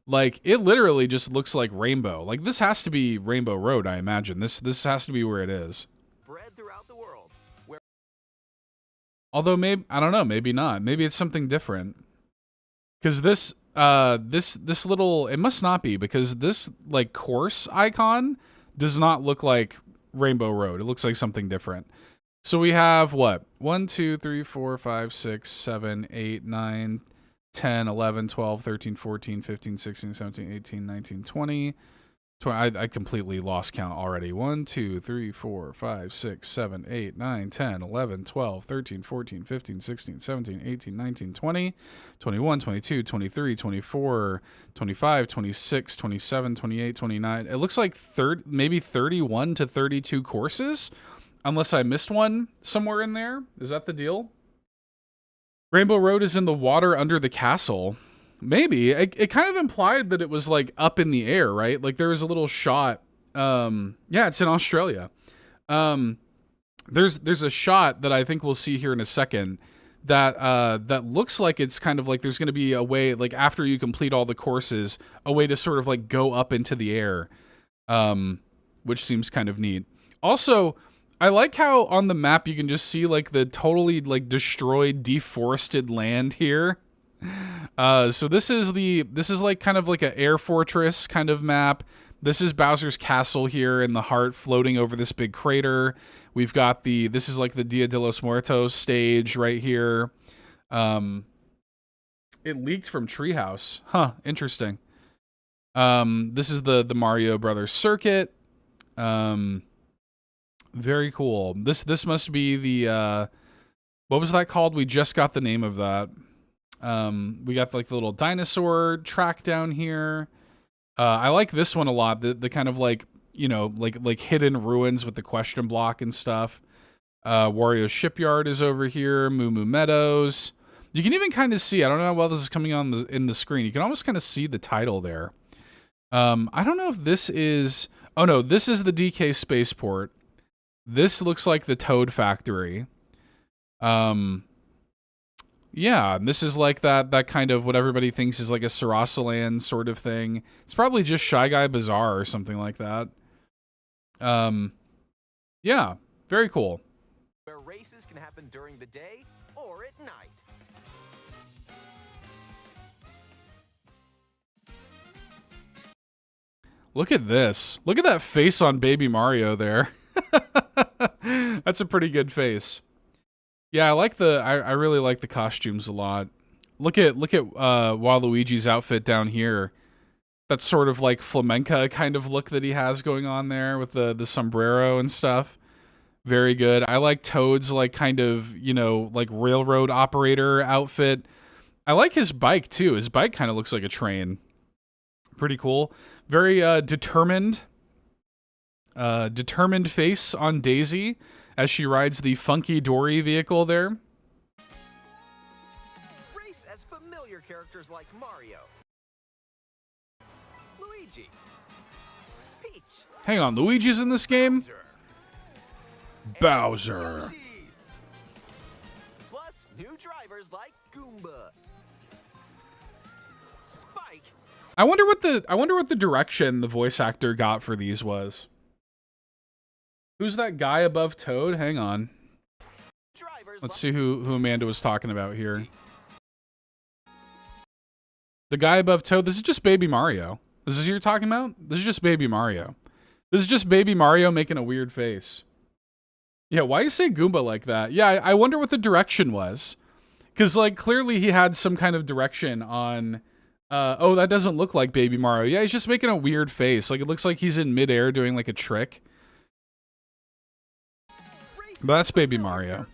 like it literally just looks like Rainbow. Like this has to be Rainbow Road, I imagine. This has to be where it is. spread throughout the world. Where Although maybe I don't know, maybe not. Maybe it's something different. Because this little, it must not be, because this like course icon does not look like Rainbow Road. It looks like something different. So we have what? 1, 2, 3, 4, 5, 6, 7, 8, 9, 10, 11, 12, 13, 14, 15, 16, 17, 18, 19, 20. I completely lost count already. 1, 2, 3, 4, 5, 6, 7, 8, 9, 10, 11, 12, 13, 14, 15, 16, 17, 18, 19, 20, 21, 22, 23, 24, 25, 26, 27, 28, 29. It looks like maybe 31 to 32 courses. Unless I missed one somewhere in there. Is that the deal? Rainbow Road is in the water under the castle. Maybe. It kind of implied that it was like up in the air, right? Like there was a little shot. Yeah, it's in Australia. There's a shot that I think we'll see here in a second that looks like it's kind of like there's going to be a way, like after you complete all the courses, a way to sort of like go up into the air, which seems kind of neat. Also, I like how on the map you can just see like the totally like destroyed, deforested land here. So this is like kind of like an air fortress kind of map. This is Bowser's Castle here in the heart, floating over this big crater. We've got this is like the Dia de los Muertos stage right here. It leaked from Treehouse. Huh, interesting. This is the Mario Brothers circuit. Very cool. This must be the what was that called? We just got the name of that. We got like the little dinosaur track down here. I like this one a lot. The kind of like, you know, like hidden ruins with the question block and stuff. Wario Shipyard is over here. Moo Moo Meadows. You can even kind of see, I don't know how well this is coming on in the screen. You can almost kind of see the title there. I don't know if this is, oh no, this is the DK Spaceport. This looks like the Toad Factory. Yeah, this is like that kind of what everybody thinks is like a Sarasaland sort of thing. It's probably just Shy Guy Bazaar or something like that. Yeah, very cool. Where races can happen during the day or at night. Look at this. Look at that face on Baby Mario there. That's a pretty good face. Yeah, I really like the costumes a lot. Look at Waluigi's outfit down here. That sort of like flamenca kind of look that he has going on there with the sombrero and stuff. Very good. I like Toad's like kind of, you know, like railroad operator outfit. I like his bike too. His bike kind of looks like a train. Pretty cool. Very determined face on Daisy as she rides the Funky Dory vehicle there. Race as familiar characters like Mario, Luigi, Peach. Hang on, Luigi's in this game? Bowser. Yoshi. Plus new drivers like Goomba, Spike. I wonder what the direction the voice actor got for these was. Who's that guy above Toad? Hang on. Let's see who Amanda was talking about here. The guy above Toad, this is just Baby Mario. This is who you're talking about? This is just Baby Mario. This is just Baby Mario making a weird face. Yeah, why you say Goomba like that? Yeah, I wonder what the direction was. Because, like, clearly he had some kind of direction on... oh, that doesn't look like Baby Mario. Yeah, he's just making a weird face. Like, it looks like he's in midair doing, like, a trick. But that's Baby Mario.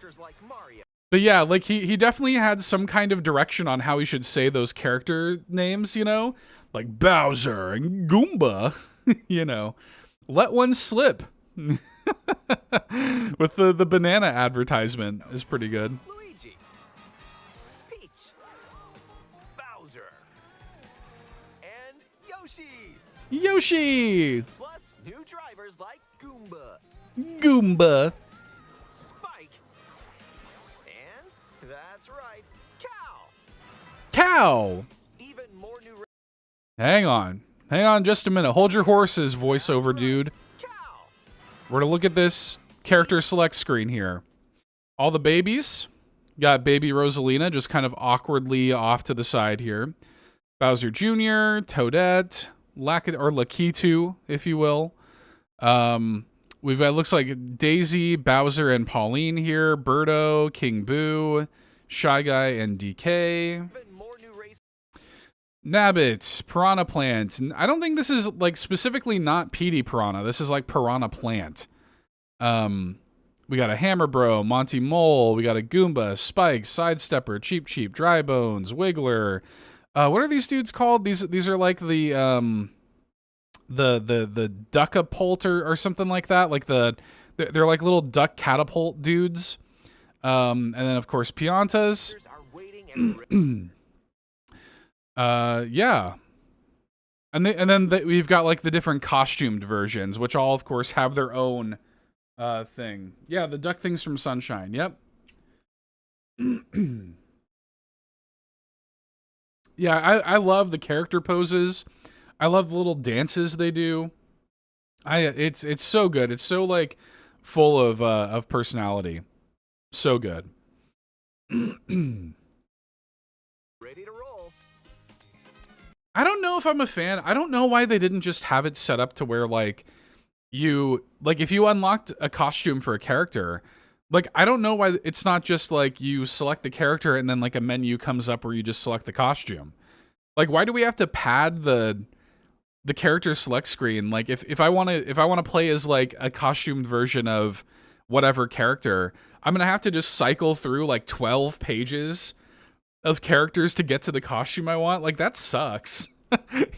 But yeah, like, he definitely had some kind of direction on how he should say those character names, you know? Like Bowser and Goomba, you know. Let one slip. With the banana advertisement is pretty good. Luigi, Peach, Bowser, and Yoshi. Yoshi! Plus new drivers like Goomba, Goomba. Spike, and that's right, Cow. Cow! Even more new. Hang on just a minute. Hold your horses, voiceover dude. Cow. We're gonna look at this character select screen here. All the babies. Got baby Rosalina just kind of awkwardly off to the side here. Bowser Jr., Toadette, Lakitu, if you will. We've got, looks like Daisy, Bowser, and Pauline here. Birdo, King Boo, Shy Guy, and DK. Even more new races. Nabbit, Piranha Plant. I don't think this is like specifically not Petey Piranha. This is like Piranha Plant. We got a Hammer Bro, Monty Mole. We got a Goomba, Spike, Sidestepper, Cheep Cheep, Dry Bones, Wiggler. What are these dudes called? These are like the Duckapult or something like that. Like they're like little duck catapult dudes. And then of course Piantas. Yeah. And then we've got like the different costumed versions, which all of course have their own thing. Yeah, the duck things from Sunshine. Yep. Yeah, I love the character poses. I love the little dances they do. It's so good. It's so like full of personality. So good. Ready to roll. I don't know if I'm a fan. I don't know why they didn't just have it set up to where like if you unlocked a costume for a character, like I don't know why it's not just like you select the character and then like a menu comes up where you just select the costume. Like why do we have to pad the character select screen? Like if I want to play as like a costumed version of whatever character, I'm going to have to just cycle through like 12 pages of characters to get to the costume I want. Like that sucks.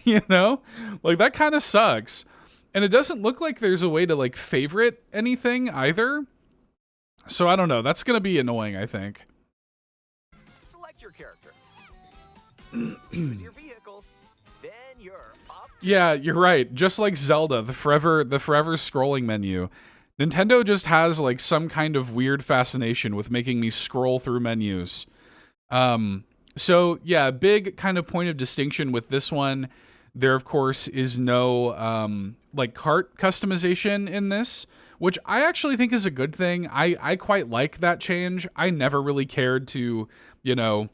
You know? Like that kind of sucks. And it doesn't look like there's a way to like favorite anything either. So I don't know. That's going to be annoying, I think. Select your character. Choose your vehicle. Then you're off. Yeah, you're right. Just like Zelda, the forever scrolling menu. Nintendo just has like some kind of weird fascination with making me scroll through menus. So yeah, big kind of point of distinction with this one. There, of course, is no like cart customization in this, which I actually think is a good thing. I quite like that change. I never really cared to, you know,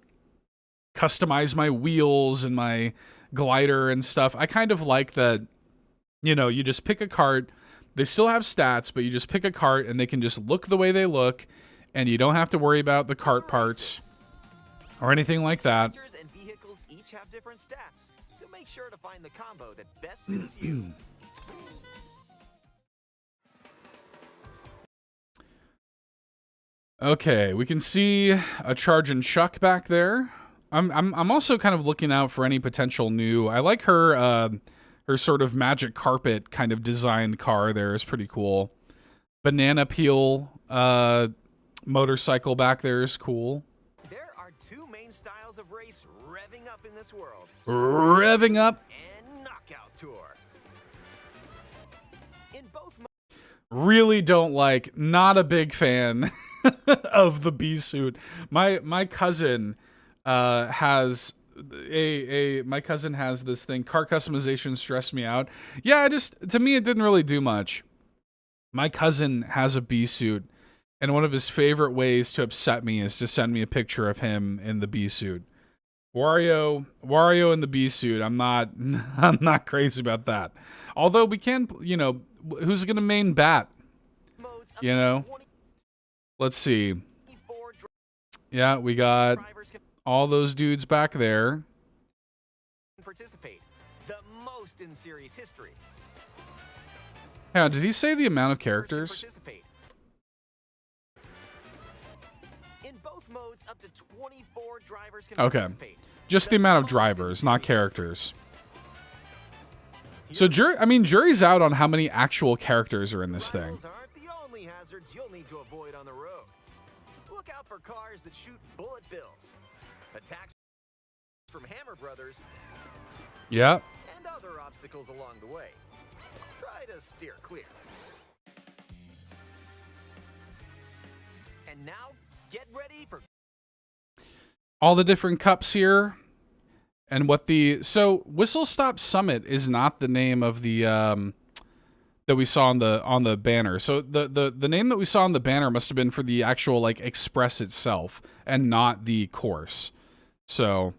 customize my wheels and my glider and stuff. I kind of like that, you know, you just pick a cart. They still have stats, but you just pick a cart and they can just look the way they look, and you don't have to worry about the cart parts or anything like that. Characters and vehicles each have different stats, so make sure to find the combo that best suits you. Okay, we can see a charging Chuck back there. I'm also kind of looking out for any potential new. I like her her sort of magic carpet kind of designed car there is pretty cool. Banana peel motorcycle back there is cool. There are two main styles of race revving up in this world. Revving up. And knockout tour. In both Really don't like, not a big fan of the bee suit. My cousin has my cousin has this thing. Car customization stressed me out. Yeah, to me it didn't really do much. My cousin has a bee suit, and one of his favorite ways to upset me is to send me a picture of him in the bee suit. Wario in the bee suit. I'm not crazy about that. Although we can, you know, who's gonna main bat? You know, let's see. Yeah, we got all those dudes back there. Participate, the most in series history. Yeah, did he say the amount of characters? In both modes, up to 24 drivers can Okay, participate. just the amount of drivers, not characters. So jury's out on how many actual characters are in this thing. Rivals aren't the only hazards you'll need to avoid on the road. Look out for cars that shoot bullet bills, attacks from Hammer Brothers, Yeah. and other obstacles along the way. Try to steer clear. And now, get ready for All the different cups here. And what so Whistle Stop Summit is not the name of the that we saw on the banner. So the name that we saw on the banner must have been for the actual like express itself and not the course. So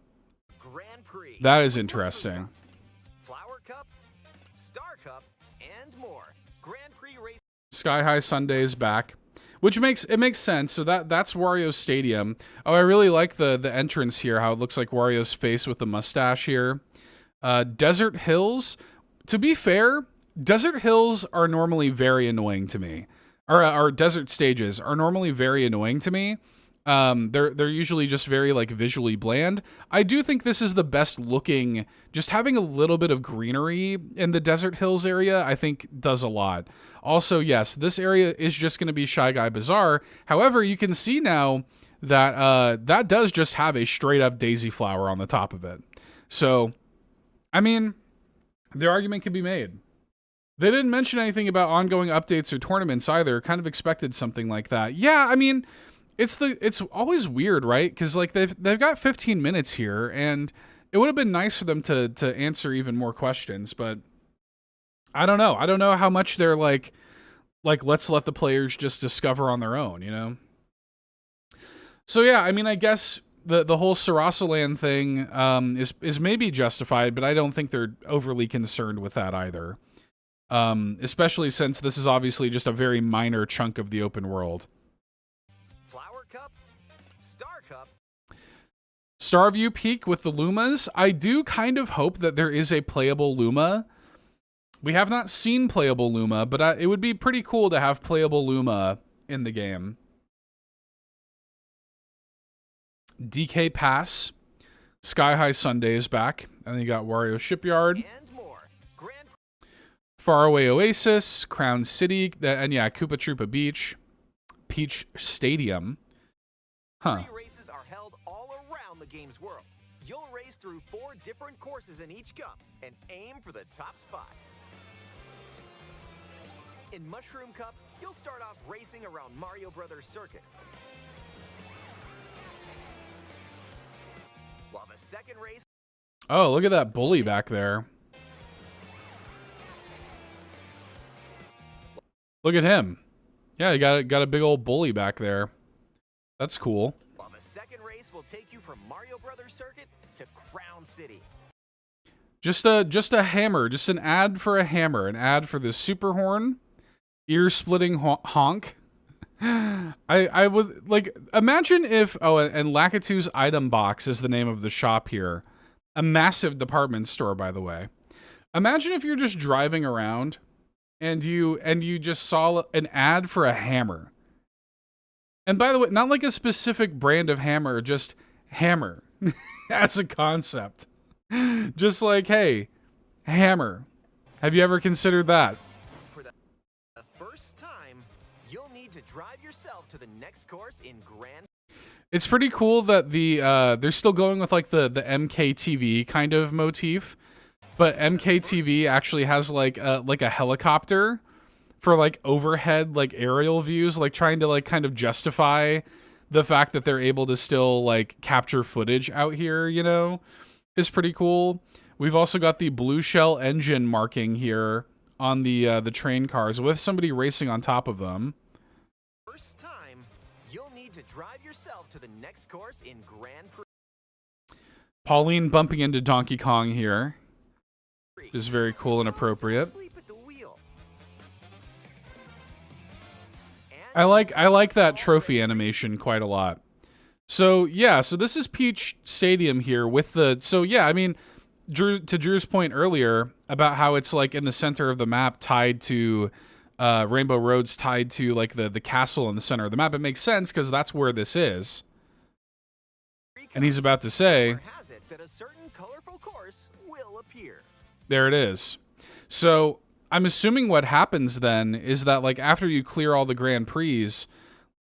Grand Prix. that is interesting. Flower Cup, Star Cup, and more. Grand Prix race. Sky High Sunday is back, which makes sense. So that's Wario's stadium. Oh, I really like the entrance here. How it looks like Wario's face with the mustache here. Desert Hills. To be fair, Desert Hills are normally very annoying to me. Or desert stages are normally very annoying to me. They're usually just very like visually bland. I do think this is the best looking. Just having a little bit of greenery in the Desert Hills area, I think does a lot. Also, yes, this area is just going to be Shy Guy Bazaar. However, you can see now that that does just have a straight up daisy flower on the top of it. So, I mean, the argument can be made. They didn't mention anything about ongoing updates or tournaments either. Kind of expected something like that. Yeah, I mean, it's always weird, right? Because like they've got 15 minutes here, and it would have been nice for them to answer even more questions, but I don't know. I don't know how much they're like let's let the players just discover on their own, you know? So yeah, I mean, I guess the whole Sarasaland thing is maybe justified, but I don't think they're overly concerned with that either. Especially since this is obviously just a very minor chunk of the open world. Flower Cup, Star Cup. Starview Peak with the Lumas. I do kind of hope that there is a playable Luma. We have not seen playable Luma, but it would be pretty cool to have playable Luma in the game. DK Pass. Sky High Sunday is back. And then you got Wario Shipyard. And more. Grand Faraway Oasis. Crown City. And yeah, Koopa Troopa Beach. Peach Stadium. Huh. Prix races are held all around the game's world. You'll race through 4 different courses in each cup and aim for the top spot. In Mushroom Cup, You'll start off racing around Mario Brothers Circuit. While the second race... Oh, look at that bully back there. Look at him. Yeah, he got a big old bully back there. That's cool. While the second race will take you from Mario Brothers Circuit to Crown City. Just a hammer, just an ad for a hammer, an ad for the super horn, ear-splitting honk. I would like imagine if and Lakitu's Item Box is the name of the shop here. A massive department store, by the way. Imagine if you're just driving around and you just saw an ad for a hammer. And by the way, not like a specific brand of hammer, just hammer as a concept. Just like, hey, hammer. Have you ever considered that? For the first time, you'll need to drive yourself to the next course in Grand. It's pretty cool that they're still going with like the MKTV kind of motif, but MKTV actually has like a helicopter for like overhead like aerial views, like trying to like kind of justify the fact that they're able to still like capture footage out here, you know, is pretty cool. We've also got the blue shell engine marking here on the train cars with somebody racing on top of them. First time, you'll need to drive yourself to the next course in Grand Prix. Pauline bumping into Donkey Kong here is very cool and appropriate. Sleep at the wheel. I like that trophy animation quite a lot. So yeah, so this is Peach Stadium here with the, so yeah, I mean, to Drew's point earlier about how it's like in the center of the map tied to Rainbow Road's tied to like the castle in the center of the map. It makes sense because that's where this is. And he's about to say, Has it that a certain colorful course will appear. There it is. So I'm assuming what happens then is that like after you clear all the Grand Prix,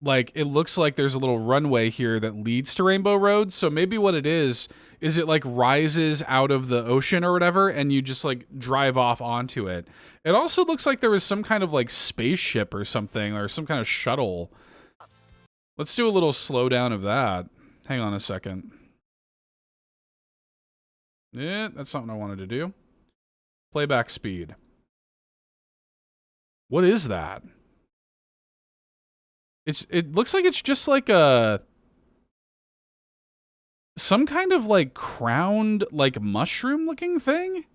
like it looks like there's a little runway here that leads to Rainbow Road. So maybe what it is it like rises out of the ocean or whatever and you just like drive off onto it. It also looks like there was some kind of like spaceship or something or some kind of shuttle. Let's do a little slowdown of that. Hang on a second. Yeah, that's something I wanted to do. Playback speed. What is that? It looks like it's just like some kind of like crowned like mushroom looking thing.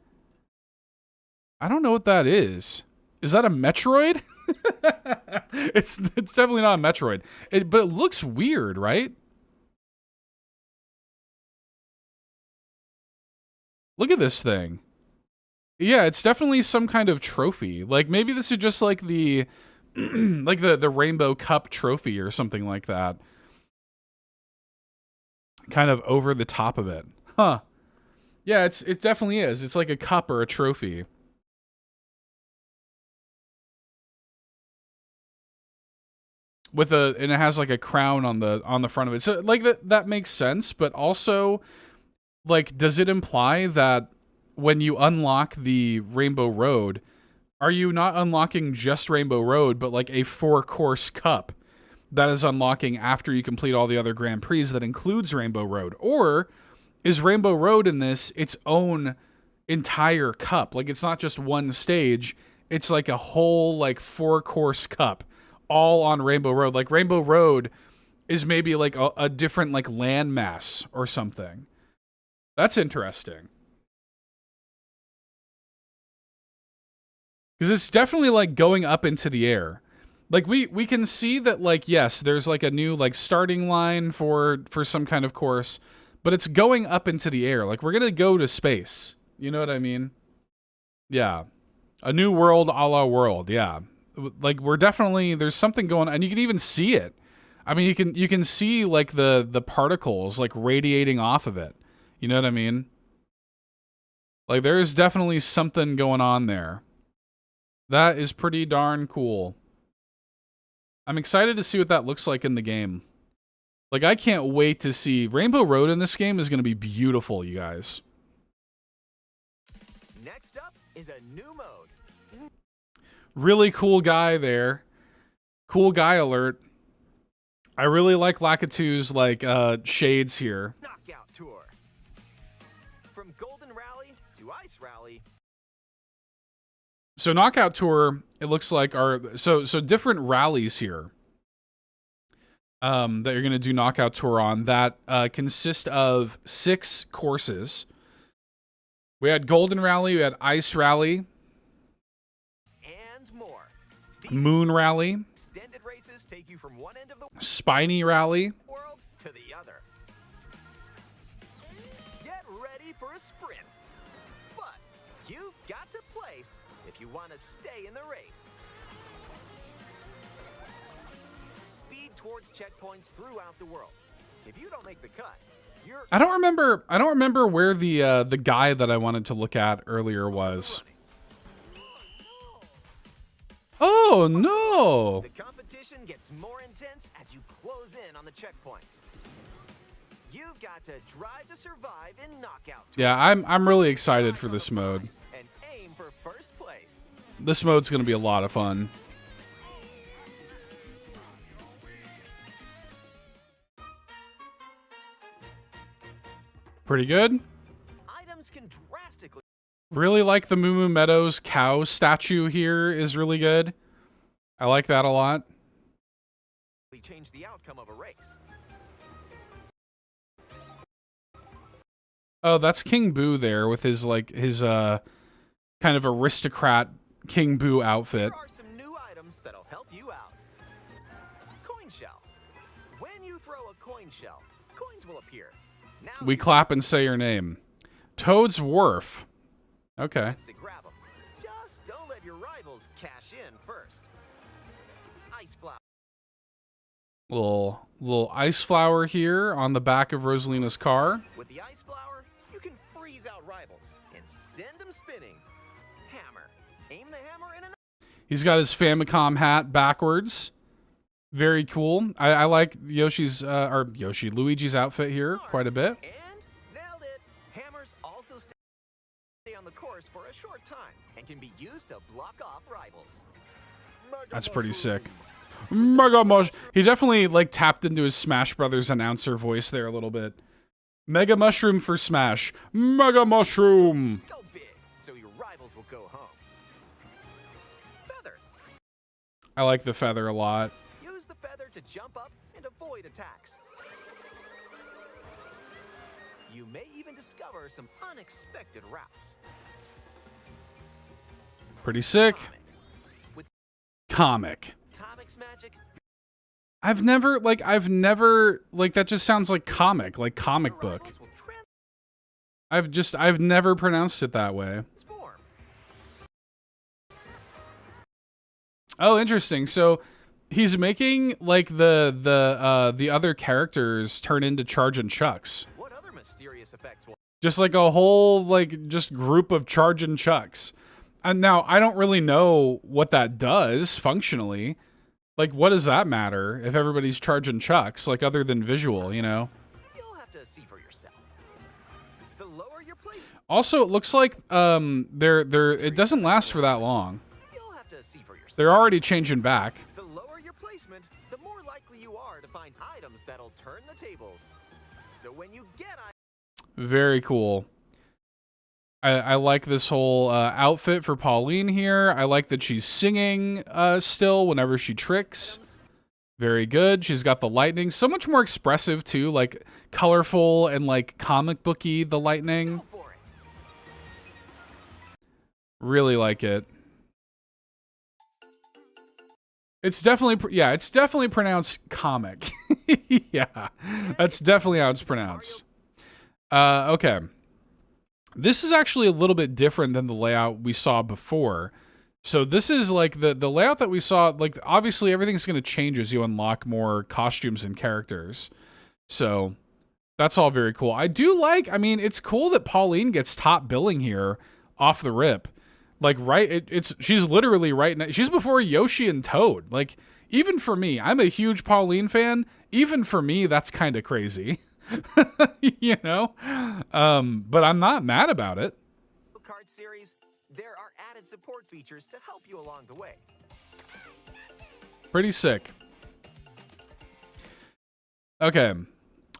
I don't know what that is. Is that a Metroid? It's definitely not a Metroid. But it looks weird, right? Look at this thing. Yeah, it's definitely some kind of trophy. Like maybe this is just like the like the Rainbow Cup trophy or something like that. Kind of over the top of it. Huh. Yeah, it definitely is. It's like a cup or a trophy. And it has like a crown on the front of it. So like that makes sense, but also like does it imply that when you unlock the Rainbow Road, are you not unlocking just Rainbow Road, but like a 4-course cup that is unlocking after you complete all the other Grand Prix that includes Rainbow Road? Or is Rainbow Road in this its own entire cup? Like it's not just one stage, it's like a whole like 4-course cup all on Rainbow Road. Like Rainbow Road is maybe like a different like landmass or something. That's interesting. Because it's definitely like going up into the air. Like we can see that like, yes, there's like a new like starting line for some kind of course, but it's going up into the air. Like we're going to go to space. You know what I mean? Yeah. A new world a la World. Yeah. Like we're definitely, there's something going on and you can even see it. I mean, you can see like the particles like radiating off of it. You know what I mean? Like there's definitely something going on there. That is pretty darn cool. I'm excited to see what that looks like in the game. Like, I can't wait to see. Rainbow Road in this game is going to be beautiful, you guys. Next up is a new mode. Really cool guy there. Cool guy alert. I really like Lakitu's like shades here. Knockout Tour. From Golden Rally to Ice Rally. So Knockout Tour, it looks like are so different rallies here. That you're gonna do Knockout Tour on that consist of 6 courses. We had Golden Rally, we had Ice Rally, And more. These Moon Rally, extended races take you from one end of the Spiny Rally, world to the other. Get ready for a sprint. But you've got to place if you want to stay in the race. Speed towards checkpoints throughout the world. If you don't make the cut, you're I don't remember where the guy that I wanted to look at earlier was. Oh no! The competition gets more intense as you close in on the checkpoints. You've got to drive to survive in Knockout. Yeah, I'm really excited for this mode. And aim for first place. This mode's gonna be a lot of fun. Pretty good. Items can drastically Really like the Moo Moo Meadows cow statue here is really good. I like that a lot. change the outcome of a race. Oh, that's King Boo there with his kind of aristocrat King Boo outfit. There are some new items that'll help you out. Coin shell. When you throw a coin shell, coins will appear. Now We clap and say your name. Toad's Wharf. Okay. to grab them. Just don't let your rivals cash in first. Ice flower. Little ice flower here on the back of Rosalina's car. With the ice flower, you can freeze out rivals and send them spinning. Hammer. Aim the hammer in an. He's got his Famicom hat backwards. Very cool. I like Luigi's outfit here quite a bit. And nailed it. Hammers also stay on the course for a short time and can be used to block off rivals. That's pretty sick. Mega Mush. He definitely like tapped into his Smash Brothers announcer voice there a little bit. Mega Mushroom for Smash. Mega Mushroom. Go big, so your rivals will go home. Feather. I like the feather a lot. Use the feather to jump up and avoid attacks. You may even discover some unexpected routes. Pretty sick. With Comic. comics magic, I've never that just sounds like comic book. rivals will I've never pronounced it that way. transform. Oh, interesting. So he's making like the other characters turn into Chargin' Chucks. What other mysterious effects will Just like a whole just group of Chargin' Chucks. And now I don't really know what that does functionally. Like, what does that matter if everybody's charging Chucks, like other than visual, you know? you'll have to see for yourself. The lower your place, Also, it looks like it doesn't last for that long. you'll have to see for yourself. They're already changing back. The lower your placement, the more likely you are to find items that'll turn the tables. So when you get Very cool. I like this whole outfit for Pauline here. I like that she's singing still whenever she tricks. items, Very good. She's got the lightning. So much more expressive, too. Like, colorful and, like, comic booky, the lightning. go for it. Really like it. It's definitely, it's definitely pronounced comic. Yeah, that's definitely how it's pronounced. Okay. This is actually a little bit different than the layout we saw before. So this is like the layout that we saw, like obviously everything's going to change as you unlock more costumes and characters. So that's all very cool. I do like, I mean, it's cool that Pauline gets top billing here off the rip. Like, right, she's literally right now, she's before Yoshi and Toad. Like, even for me, I'm a huge Pauline fan. Even for me, that's kind of crazy. You know? But I'm not mad about it. Mario Kart series, there are added support features to help you along the way. Pretty sick. Okay.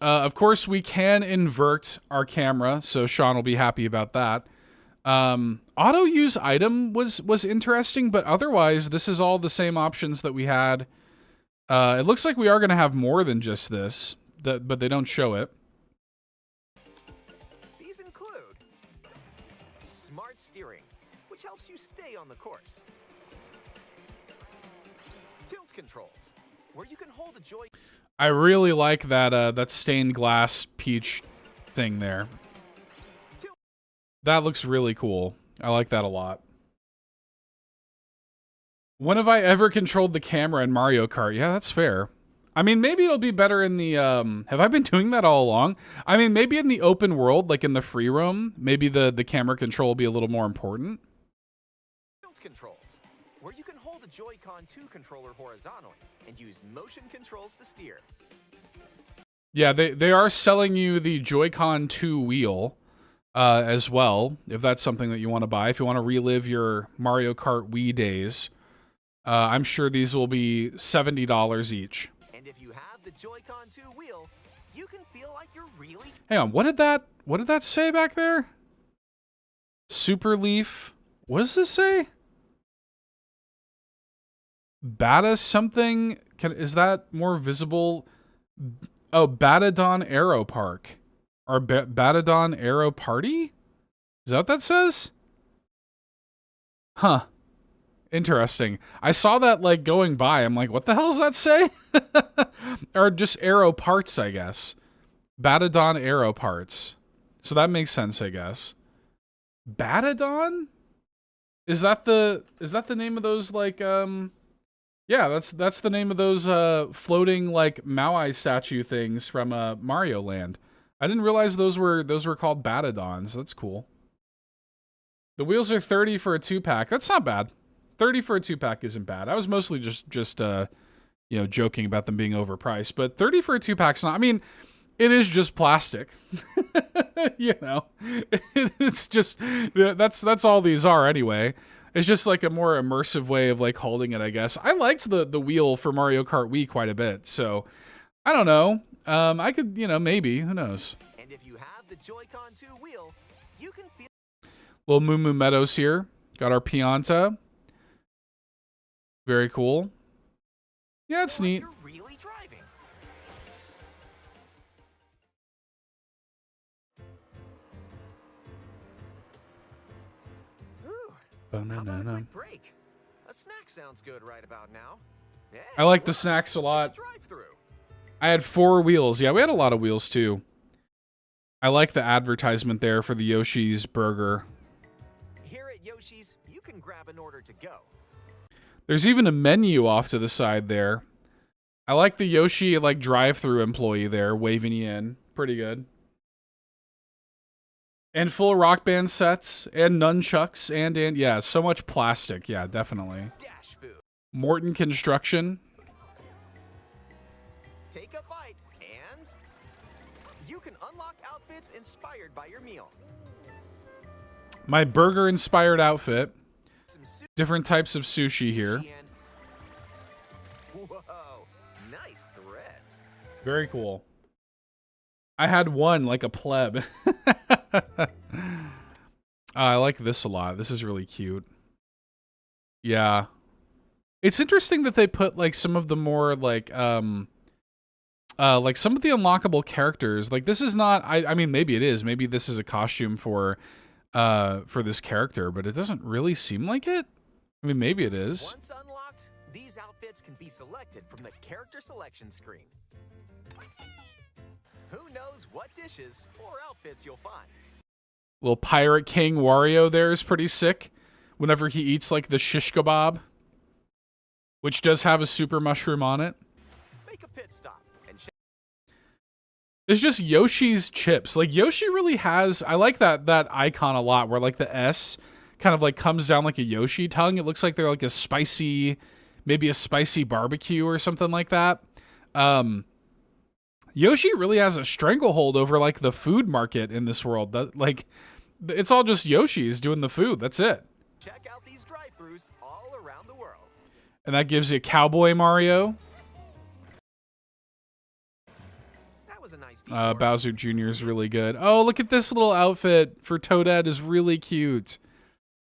Of course, we can invert our camera, so Sean will be happy about that. Auto use item was interesting, but otherwise, this is all the same options that we had. It looks like we are going to have more than just this, but they don't show it. These include smart steering, which helps you stay on the course. Tilt controls, where you can hold a joy. I really like that that stained glass peach thing there. That looks really cool. I like that a lot. When have I ever controlled the camera in Mario Kart? Yeah, that's fair. I mean, maybe it'll be better in the, have I been doing that all along? I mean, maybe in the open world, like in the free roam, maybe the camera control will be a little more important. Tilt controls, where you can hold a Joy-Con 2 controller horizontally and use motion controls to steer. Yeah, they are selling you the Joy-Con 2 wheel as well, if that's something that you want to buy. If you want to relive your Mario Kart Wii days, I'm sure these will be $70 each. And if you have the Joy-Con 2 wheel, you can feel like you're really... Hang on, what did that say back there? Super Leaf. What does this say? Bata something? Is that more visible? Oh, Batadon Aero Park. Or Batadon Aero Party? Is that what that says? Huh. Interesting. I saw that, like, going by. I'm like, what the hell does that say? Or just Aero Parts, I guess. Batadon Aero Parts. So that makes sense, I guess. Batadon? Is that the name of those, like, yeah, that's the name of those floating like Maui statue things from Mario Land. I didn't realize those were called Batadons. That's cool. The wheels are 30 for a 2-pack. That's not bad. 30 for a 2-pack isn't bad. I was mostly just you know, joking about them being overpriced, but 30 for a 2-pack's not. I mean, it is just plastic. You know. It's just that's all these are anyway. It's just like a more immersive way of like holding it, I guess. I liked the wheel for Mario Kart Wii quite a bit, so I don't know. I could, you know, maybe, who knows. And if you have the Joy-Con 2 wheel, you can feel... Little Moo Moo Meadows here. Got our Pianta. Very cool. Yeah, it's neat. You're really driving. Ooh, how about a quick break? A snack sounds good right about now. Hey, I like the snacks a lot. it's a drive-through. I had 4 wheels. Yeah, we had a lot of wheels too. I like the advertisement there for the Yoshi's Burger. Here at Yoshi's, you can grab an order to go. There's even a menu off to the side there. I like the Yoshi like drive-through employee there waving you in. Pretty good. And full Rock Band sets and nunchucks and yeah, so much plastic. Yeah, definitely. Dash food. Morton Construction. Take a bite and you can unlock outfits inspired by your meal. My burger-inspired outfit. Some Different types of sushi here. sushi and... Whoa, nice threads. Very cool. I had one like a pleb. I like this a lot. This is really cute. Yeah. It's interesting that they put like some of the more like some of the unlockable characters. Like this is not I mean maybe it is. Maybe this is a costume for this character, but it doesn't really seem like it. I mean maybe it is. Once unlocked, these outfits can be selected from the character selection screen. Who knows what dishes or outfits you'll find? Little Pirate King Wario there is pretty sick. Whenever he eats like the shish kebab, which does have a super mushroom on it. Make a pit stop and check. It's just Yoshi's chips. Like Yoshi really has, I like that icon a lot where like the S kind of like comes down like a Yoshi tongue. It looks like they're like a spicy, maybe a spicy barbecue or something like that. Yoshi really has a stranglehold over like the food market in this world. Like it's all just Yoshi's doing the food. That's it. Check out these drive-thrus all around the world. And that gives you Cowboy Mario. That was a nice detour. Bowser Jr. is really good. Oh, look at this little outfit for Toadette is really cute.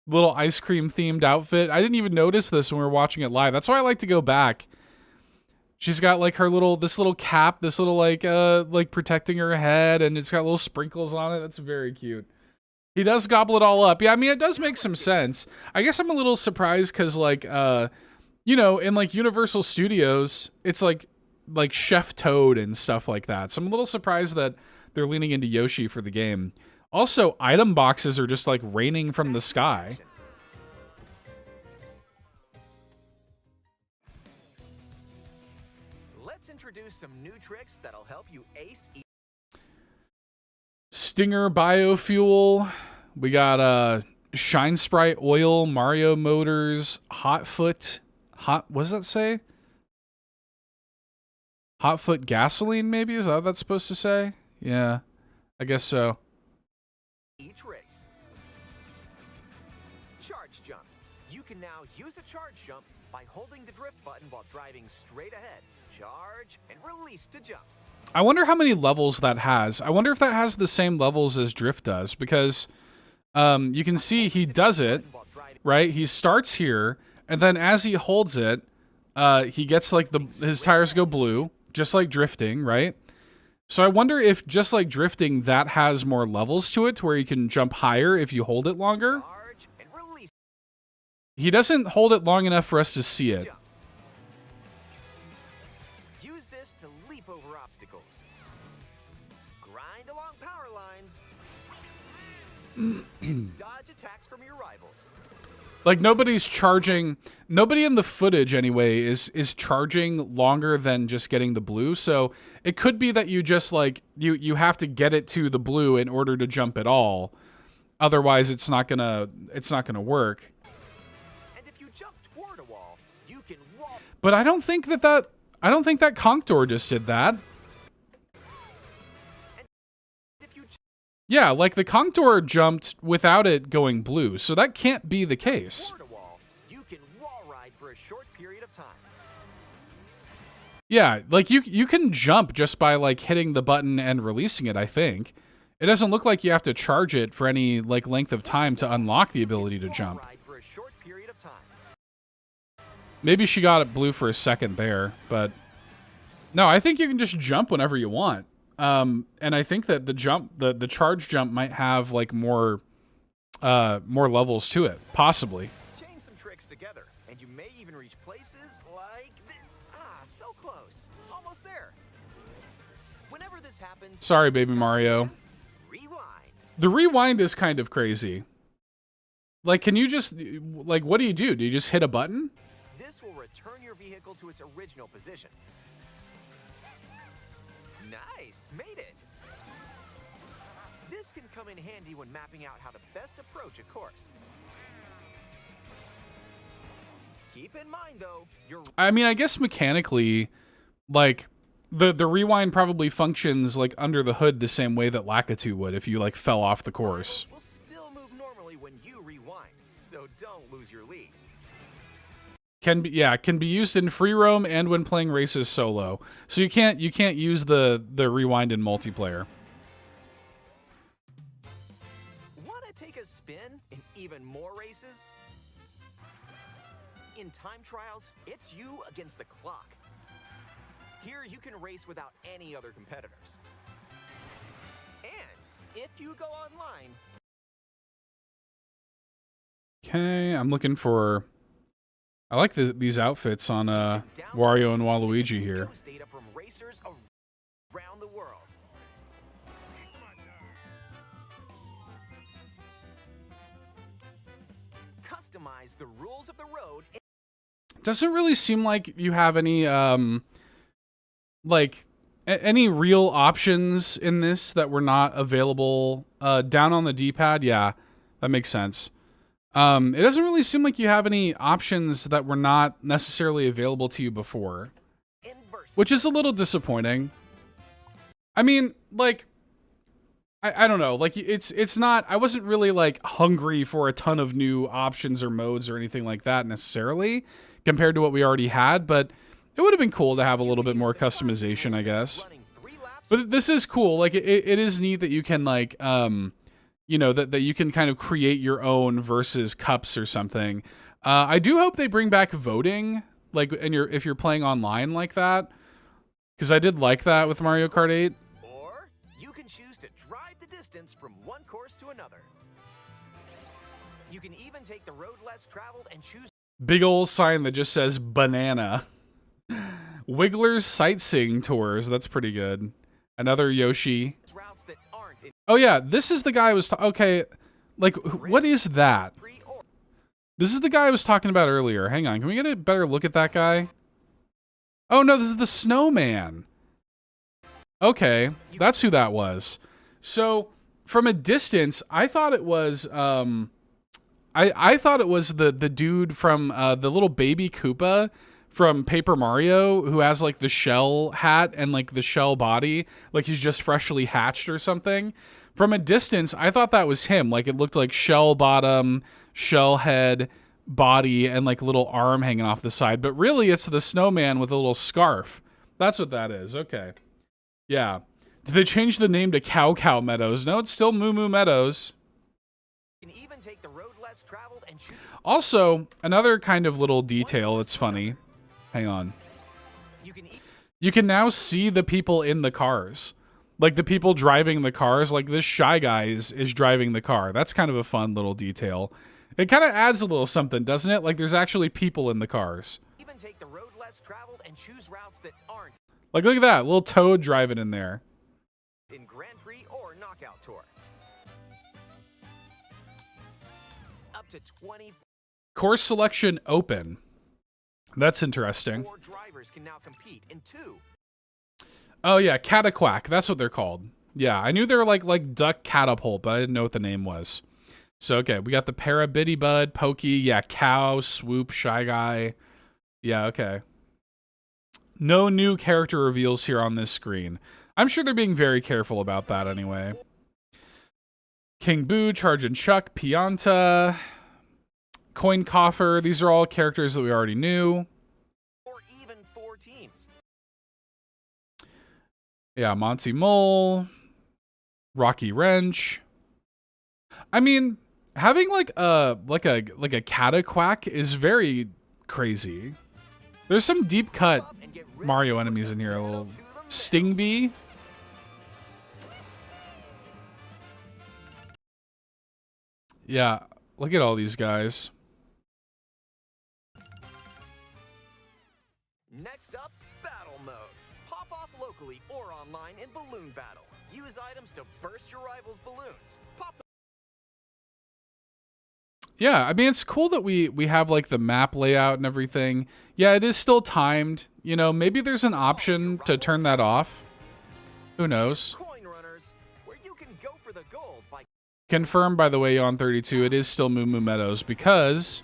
Little ice cream themed outfit. I didn't even notice this when we were watching it live. That's why I like to go back. She's got like her this little cap, this little like protecting her head, and it's got little sprinkles on it. That's very cute. He does gobble it all up. Yeah, I mean, it does make some sense. I guess I'm a little surprised because like, you know, in like Universal Studios, it's like Chef Toad and stuff like that. So I'm a little surprised that they're leaning into Yoshi for the game. Also, item boxes are just like raining from the sky. Let's introduce some new tricks that'll help you ace. Stinger biofuel. We got Shine Sprite oil, Mario motors, Hotfoot. What does that say? Hotfoot gasoline, maybe? Is that what that's supposed to say? Yeah, I guess so. Each race. Charge jump. You can now use a charge jump by holding the drift button while driving straight ahead. Charge and release to jump. I wonder how many levels that has. I wonder if that has the same levels as drift does, because you can see he does it, right? He starts here, and then as he holds it, he gets like his tires go blue, just like drifting, right? So I wonder if just like drifting, that has more levels to it, to where you can jump higher if you hold it longer. He doesn't hold it long enough for us to see it. Use this to leap over obstacles. Grind along power lines. Dodge attacks from your rivals. Like nobody's charging, nobody in the footage anyway is charging longer than just getting the blue. So it could be that you just like, you have to get it to the blue in order to jump at all. Otherwise it's not gonna work. And if you jump toward a wall, you can wall. But I don't think that Conktor just did that. Yeah, like the Conktor jumped without it going blue, so that can't be the case. You can wall ride for a short period of time. Yeah, like you can jump just by like hitting the button and releasing it, I think. It doesn't look like you have to charge it for any like length of time to unlock the ability to jump. Maybe she got it blue for a second there, but no, I think you can just jump whenever you want. And I think that the charge jump might have like more levels to it, possibly. Chain some tricks together, and you may even reach places like this. Ah, so close, almost there. Whenever this happens, sorry, baby Mario. Rewind. The rewind is kind of crazy. Like, can you just like, what do? Do you just hit a button? This will return your vehicle to its original position. Nice, made it. This can come in handy when mapping out how to best approach a course. Keep in mind though, I mean, I guess mechanically, like the rewind probably functions like under the hood the same way that Lakitu would if you like fell off the course. Will still move normally when you rewind, so don't lose your lead. Can be used in free roam and when playing races solo. So you can't use the rewind in multiplayer. Want to take a spin in even more races? In time trials, it's you against the clock. Here you can race without any other competitors. And if you go online. Okay, I'm looking for. I like these outfits on Wario and Waluigi here. Data from racers around the world. Customize the rules of the road. Doesn't really seem like you have any like any real options in this that were not available down on the D-pad. Yeah, that makes sense. It doesn't really seem like you have any options that were not necessarily available to you before, which is a little disappointing. I mean, like, I don't know, like it's not, I wasn't really like hungry for a ton of new options or modes or anything like that necessarily, compared to what we already had, but it would have been cool to have a little bit more customization, I guess. But this is cool. Like, it is neat that you can, like, you know, that you can kind of create your own versus cups or something. I do hope they bring back voting, like, if you're playing online like that, because I did like that with Mario Kart 8. Or you can choose to drive the distance from one course to another. You can even take the road less traveled and choose. Big old sign that just says banana. Wiggler's sightseeing tours. That's pretty good. Another Yoshi. Routes that aren't in Oh yeah, this is the guy I was okay. Like, what is that? This is the guy I was talking about earlier. Hang on, can we get a better look at that guy? Oh no, this is the snowman. Okay, that's who that was. So from a distance, I thought it was I thought it was the dude from the little baby Koopa from Paper Mario who has like the shell hat and like the shell body, like he's just freshly hatched or something. From a distance, I thought that was him. Like it looked like shell bottom, shell head, body, and like little arm hanging off the side. But really, it's the snowman with a little scarf. That's what that is. Okay. Yeah. Did they change the name to Cow Cow Meadows? No, it's still Moo Moo Meadows. You can even take the road less traveled and choose. Also, another kind of little detail that's funny. Hang on. You can now see the people in the cars. Like the people driving the cars, like this Shy Guy is driving the car. That's kind of a fun little detail. It kind of adds a little something, doesn't it? Like there's actually people in the cars. Even take the road less traveled and choose routes that aren't Like look at that, little Toad driving in there. in Grand Prix or Knockout Tour. Up to 20 Course selection open. That's interesting. drivers can now compete in 2. Oh yeah, Cataquack. That's what they're called. Yeah, I knew they were like Duck Catapult, but I didn't know what the name was. So okay, we got the Parabitty Bud, Pokey, yeah, Cow, Swoop, Shy Guy. Yeah, okay. No new character reveals here on this screen. I'm sure they're being very careful about that anyway. King Boo, Charge and Chuck, Pianta, Coin Coffer. These are all characters that we already knew. or even 4 teams. Yeah, Monty Mole, Rocky Wrench. I mean, having like a Cataquack is very crazy. There's some deep cut Mario enemies in here. A little Sting Bee. Yeah, look at all these guys. Next up, Battle Mode. Pop off locally or online in Balloon Battle. Use items to burst your rivals' balloons. Pop them. Yeah, I mean, it's cool that we have like the map layout and everything. Yeah, it is still timed. You know, maybe there's an option to turn that off. Who knows? Coin runners, where you can go for the gold by Confirmed, by the way, on 32, it is still Moo Moo Meadows because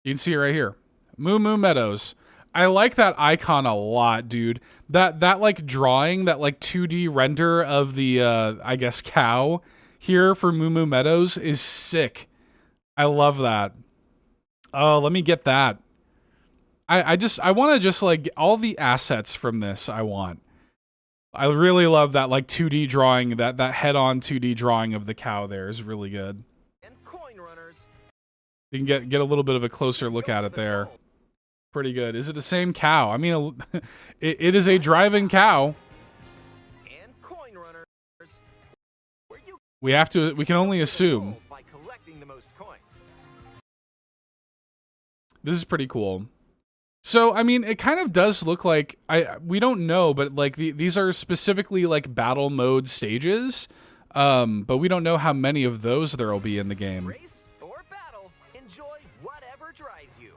you can see it right here. Moo Moo Meadows. I like that icon a lot, dude. That like drawing, that like 2D render of the I guess cow here for Moo Moo Meadows is sick. I love that. Oh, let me get that. I want to just like all the assets from this I want. I really love that like 2D drawing, that head-on 2D drawing of the cow there is really good. and coin runners. You can get a little bit of a closer look at it there. Pretty good. Is it the same cow? I mean, it is a driving cow. And coin runners, where you We can only assume. gold by collecting the most coins. This is pretty cool. So, I mean, it kind of does look like we don't know, but like these are specifically like battle mode stages. But we don't know how many of those there will be in the game. Race or battle, enjoy whatever drives you.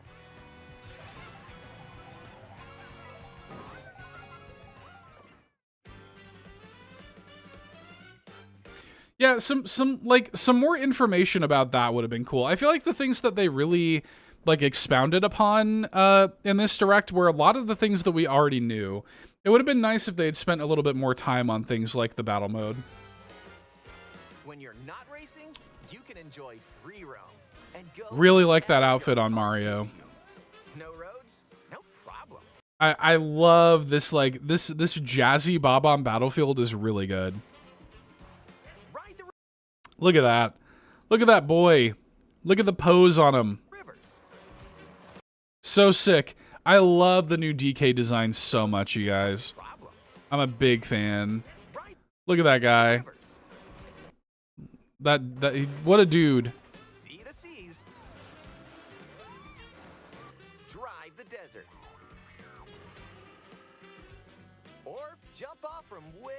Yeah, some more information about that would have been cool. I feel like the things that they really like expounded upon in this direct were a lot of the things that we already knew. It would have been nice if they had spent a little bit more time on things like the battle mode. When you're not racing, you can enjoy free roam and go. Really like that wherever outfit your on heart Mario. takes you. No roads? I love this, like, this jazzy Bob-omb Battlefield is really good. Ride the Look at that. Look at that boy. Look at the pose on him. rivers. So sick. I love the new DK design so much, you guys. Problem. I'm a big fan. Ride Look at that guy. rivers. What a dude. See the seas. Drive the desert. Or jump off from way.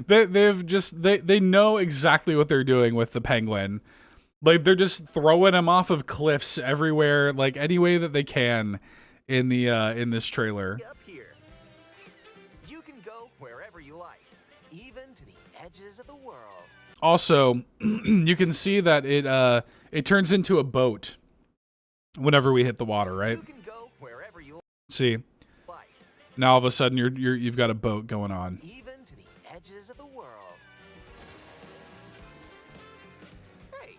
They know exactly what they're doing with the penguin. Like, they're just throwing him off of cliffs everywhere, like any way that they can in the in this trailer. Up here. You can go wherever you like, even to the edges of the world. Also, you can see that it turns into a boat whenever we hit the water, right? You can go wherever you See, like, now all of a sudden you've got a boat going on. even to the edges of the world. Hey,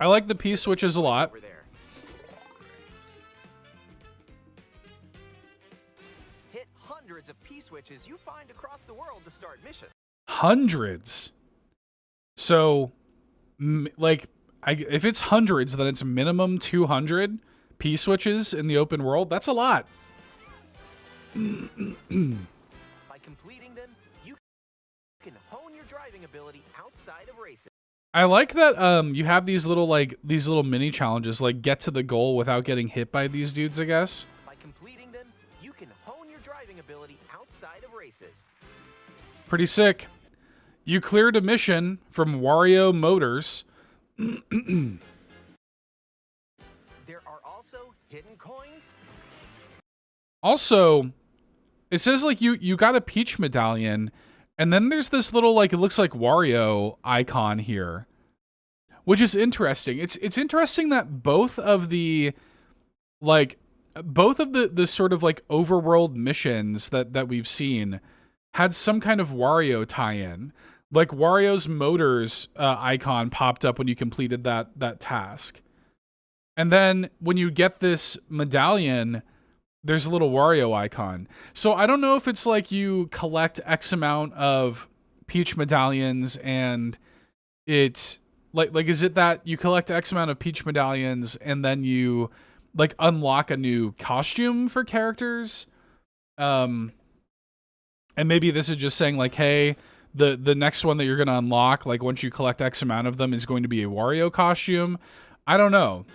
I like the P switches a lot. over there. Hit hundreds of P-switches you find across the world to start missions. Hundreds. So, like, if it's hundreds, then it's minimum 200 P switches in the open world. That's a lot. By completing them, you can hone your driving ability outside of racing. I like that you have these little mini challenges, like get to the goal without getting hit by these dudes, I guess. By completing them, you can hone your driving ability outside of races. Pretty sick. You cleared a mission from Wario Motors. There are also hidden coins. Also, it says like you got a Peach medallion, and then there's this little, like, it looks like Wario icon here, which is interesting. It's interesting that both of the sort of like overworld missions that we've seen had some kind of Wario tie-in. Like Wario's Motors icon popped up when you completed that task. And then when you get this medallion, there's a little Wario icon. So I don't know if it's like you collect X amount of Peach medallions and it's like is it that you collect X amount of Peach medallions and then you like unlock a new costume for characters? And maybe this is just saying like, hey, the next one that you're going to unlock, like once you collect X amount of them, is going to be a Wario costume. I don't know.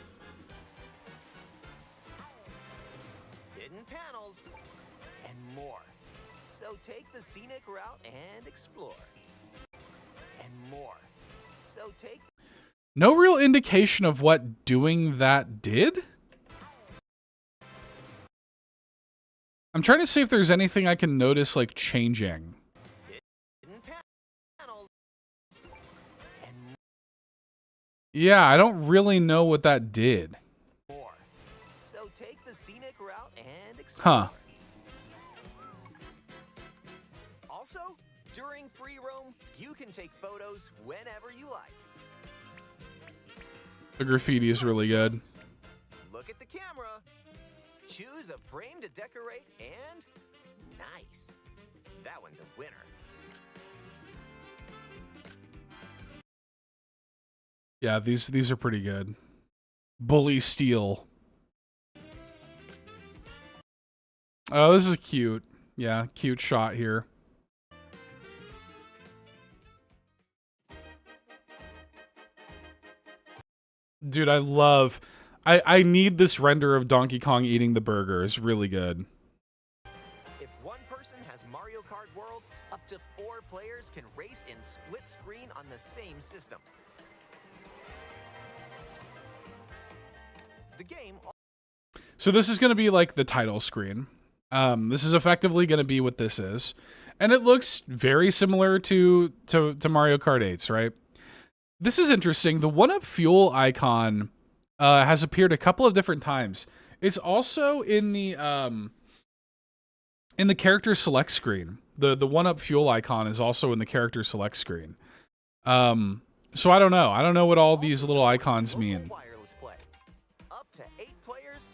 Hidden panels, and more. So take the scenic route and explore. And more. So take... No real indication of what doing that did. I'm trying to see if there's anything I can notice like changing. Hidden panels, and Yeah, I don't really know what that did. more. So take the scenic route and explore. Huh. Also, during free roam, you can take photos whenever you like. The graffiti is really good. Look at the camera. Choose a frame to decorate and nice. That one's a winner. Yeah, these are pretty good. Bully Steel. Oh, this is cute. Yeah, cute shot here. Dude, I need this render of Donkey Kong eating the burger. It's really good. If one person has Mario Kart World, up to 4 players can race in split screen on the same system. The game... So this is going to be like the title screen. This is effectively going to be what this is. And it looks very similar to Mario Kart 8's, right? This is interesting. The 1UP Fuel icon has appeared a couple of different times. It's also in the character select screen. The 1UP Fuel icon is also in the character select screen. So I don't know. I don't know what all these little icons mean. Wireless play. Up to 8 players,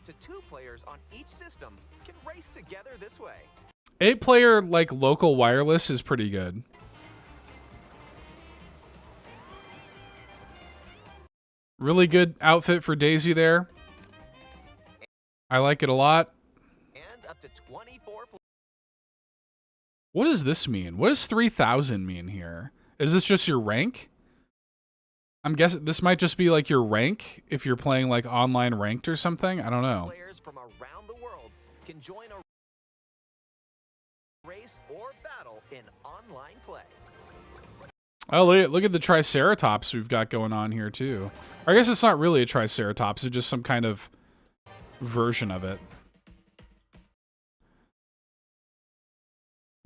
up to 2 players on each system can race together this way. 8-player like local wireless is pretty good. Really good outfit for Daisy there. I like it a lot. And up to 24. What does this mean? What does 3,000 mean here? Is this just your rank? I'm guessing this might just be like your rank if you're playing like online ranked or something. I don't know. Players from around the world can join a race or battle in online play. Oh, look at the Triceratops we've got going on here too. Or I guess it's not really a Triceratops. It's just some kind of version of it.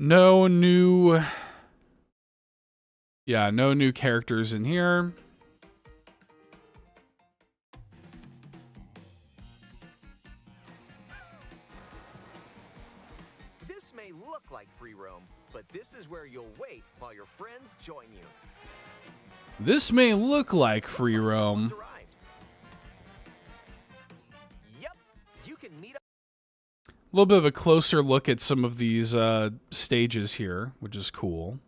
No new characters in here. This may look like free roam, but this is where you'll wait while your friends join you. This may look like free roam. Yep, you can meet up. A little bit of a closer look at some of these stages here, which is cool.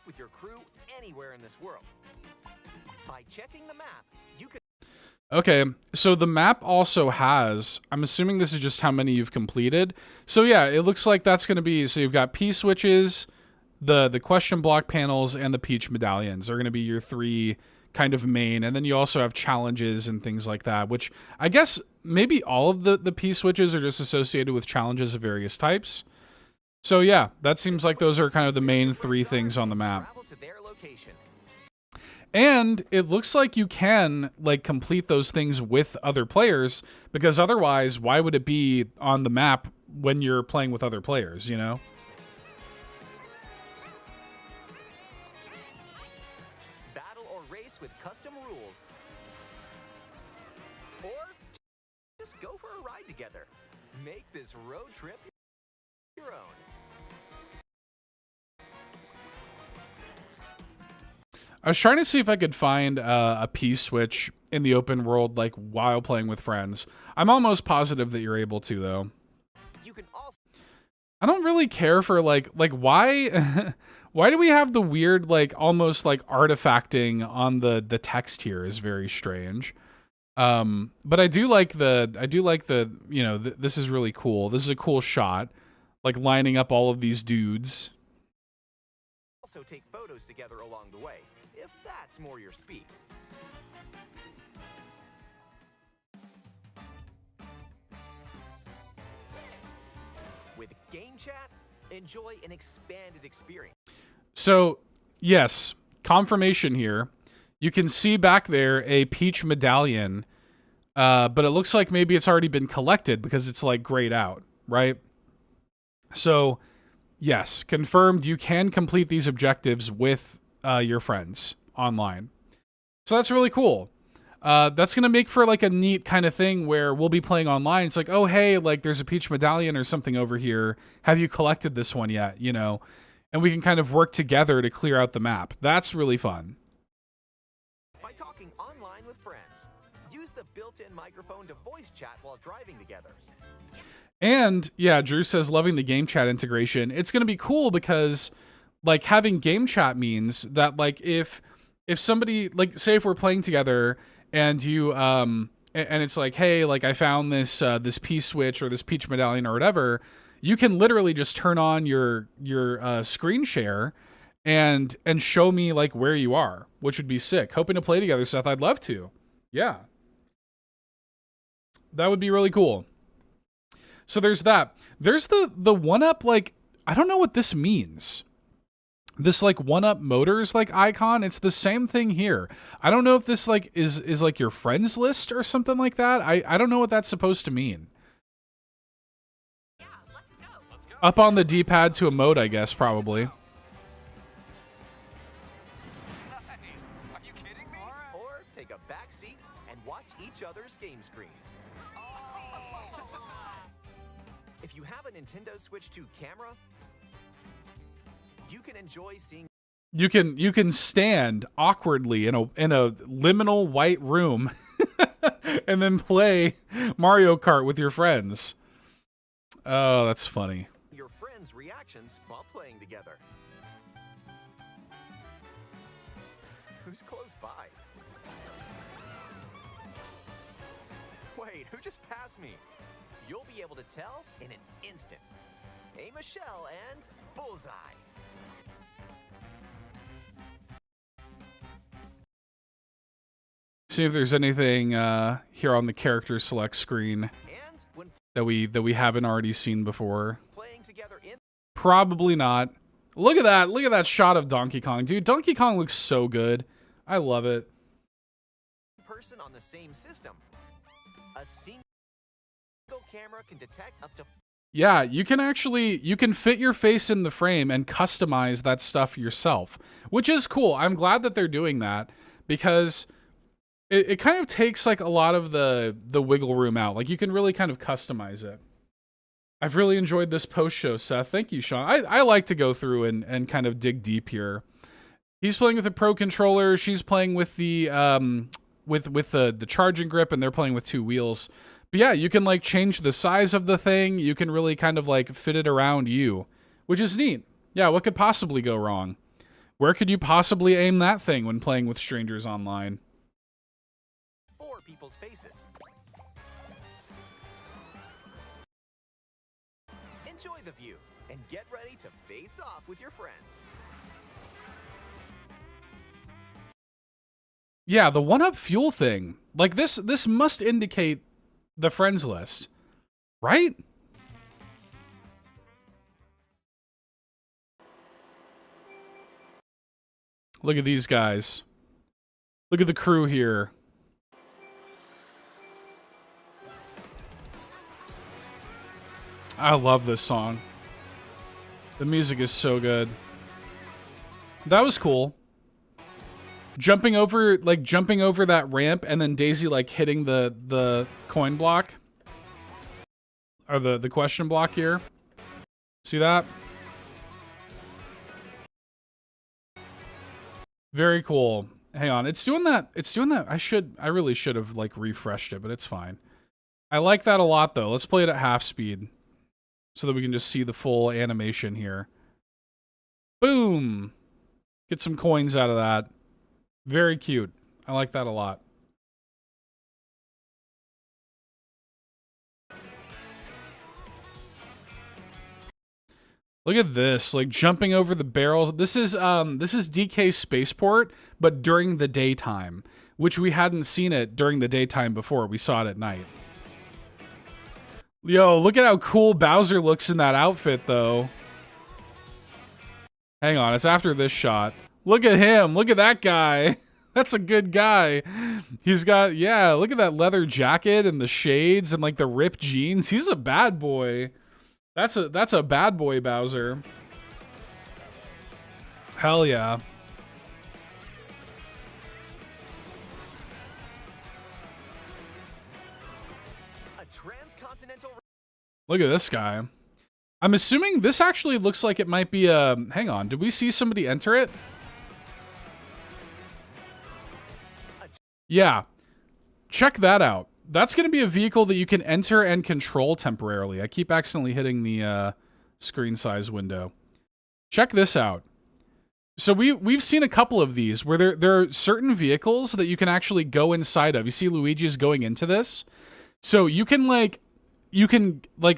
With your crew anywhere in this world. By checking the map, you can. Okay, so the map also has, I'm assuming this is just how many you've completed. So yeah, it looks like that's going to be, so you've got P-switches, the question block panels, and the Peach medallions are going to be your 3 kind of main. And then you also have challenges and things like that, which I guess maybe all of the P-switches are just associated with challenges of various types. So yeah, that seems like those are kind of the main 3 things on the map. And it looks like you can like complete those things with other players, because otherwise, why would it be on the map when you're playing with other players, you know? Battle or race with custom rules. Or just go for a ride together. Make this road trip your own. I was trying to see if I could find a P-switch in the open world, like while playing with friends. I'm almost positive that you're able to, though. You can also. I don't really care for like why why do we have the weird like almost like artifacting on the text here is very strange. But I do like the you know this is really cool. This is a cool shot, like lining up all of these dudes. Also take photos together along the way, if that's more your speed. With Game Chat, enjoy an expanded experience. So, yes, confirmation here. You can see back there a Peach medallion, but it looks like maybe it's already been collected because it's like grayed out, right? So, yes, confirmed you can complete these objectives with your friends online. So that's really cool. That's going to make for like a neat kind of thing where we'll be playing online. It's like, oh, hey, like there's a Peach medallion or something over here. Have you collected this one yet? You know, and we can kind of work together to clear out the map. That's really fun. By talking online with friends, use the built-in microphone to voice chat while driving together. And yeah, Drew says loving the game chat integration. It's going to be cool because like having game chat means that like if somebody like say if we're playing together and you and it's like, hey, like I found this this P-switch or this Peach medallion or whatever, you can literally just turn on your screen share and show me like where you are, which would be sick. Hoping to play together, Seth. I'd love to. Yeah. That would be really cool. So there's that. There's the 1UP, like, I don't know what this means. This like 1UP Motors like icon, it's the same thing here. I don't know if this like is like your friends list or something like that. I don't know what that's supposed to mean. Yeah, let's go. Let's go. Up on the D-pad to emote, I guess, probably. Nice. Are you kidding me? Or take a back seat and watch each other's game screens. If you have a Nintendo Switch 2 camera, you can enjoy seeing. You can stand awkwardly in a liminal white room and then play Mario Kart with your friends. Oh, that's funny. Your friends' reactions while playing together. Who's close by? Wait, who just passed me? You'll be able to tell in an instant. Aim a shell and bullseye. See if there's anything here on the character select screen And when that we haven't already seen before. playing together in Probably not. Look at that. Look at that shot of Donkey Kong. Dude, Donkey Kong looks so good. I love it. person on the same system, a single camera can detect up to Yeah, you can fit your face in the frame and customize that stuff yourself, which is cool. I'm glad that they're doing that because it kind of takes like a lot of the wiggle room out. Like you can really kind of customize it. I've really enjoyed this post show, Seth. Thank you, Sean. I like to go through and kind of dig deep here. He's playing with a Pro controller. She's playing with the with the charging grip, and they're playing with 2 wheels. But yeah, you can like change the size of the thing. You can really kind of like fit it around you, which is neat. Yeah, what could possibly go wrong? Where could you possibly aim that thing when playing with strangers online? 4 people's faces. Enjoy the view and get ready to face off with your friends. Yeah, the 1-up fuel thing. Like this must indicate the friends list, right? Look at these guys. Look at the crew here. I love this song. The music is so good. That was cool. Jumping over that ramp and then Daisy like hitting the coin block. Or the question block here. See that? Very cool. Hang on, it's doing that. I really should have like refreshed it, but it's fine. I like that a lot though. Let's play it at half speed so that we can just see the full animation here. Boom. Get some coins out of that. Very cute. I like that a lot. Look at this, like jumping over the barrels. This is DK Spaceport, but during the daytime, which we hadn't seen it during the daytime before. We saw it at night. Yo, look at how cool Bowser looks in that outfit, though. Hang on, it's after this shot. Look at him. Look at that guy. That's a good guy. He's got, yeah, look at that leather jacket and the shades and like the ripped jeans. He's a bad boy. That's a bad boy Bowser. Hell yeah. A transcontinental. Look at this guy. I'm assuming this actually looks like it might be a... Hang on, did we see somebody enter it? Yeah. Check that out. That's going to be a vehicle that you can enter and control temporarily. I keep accidentally hitting the screen size window. Check this out. So we've seen a couple of these where there are certain vehicles that you can actually go inside of. You see Luigi's going into this? So you can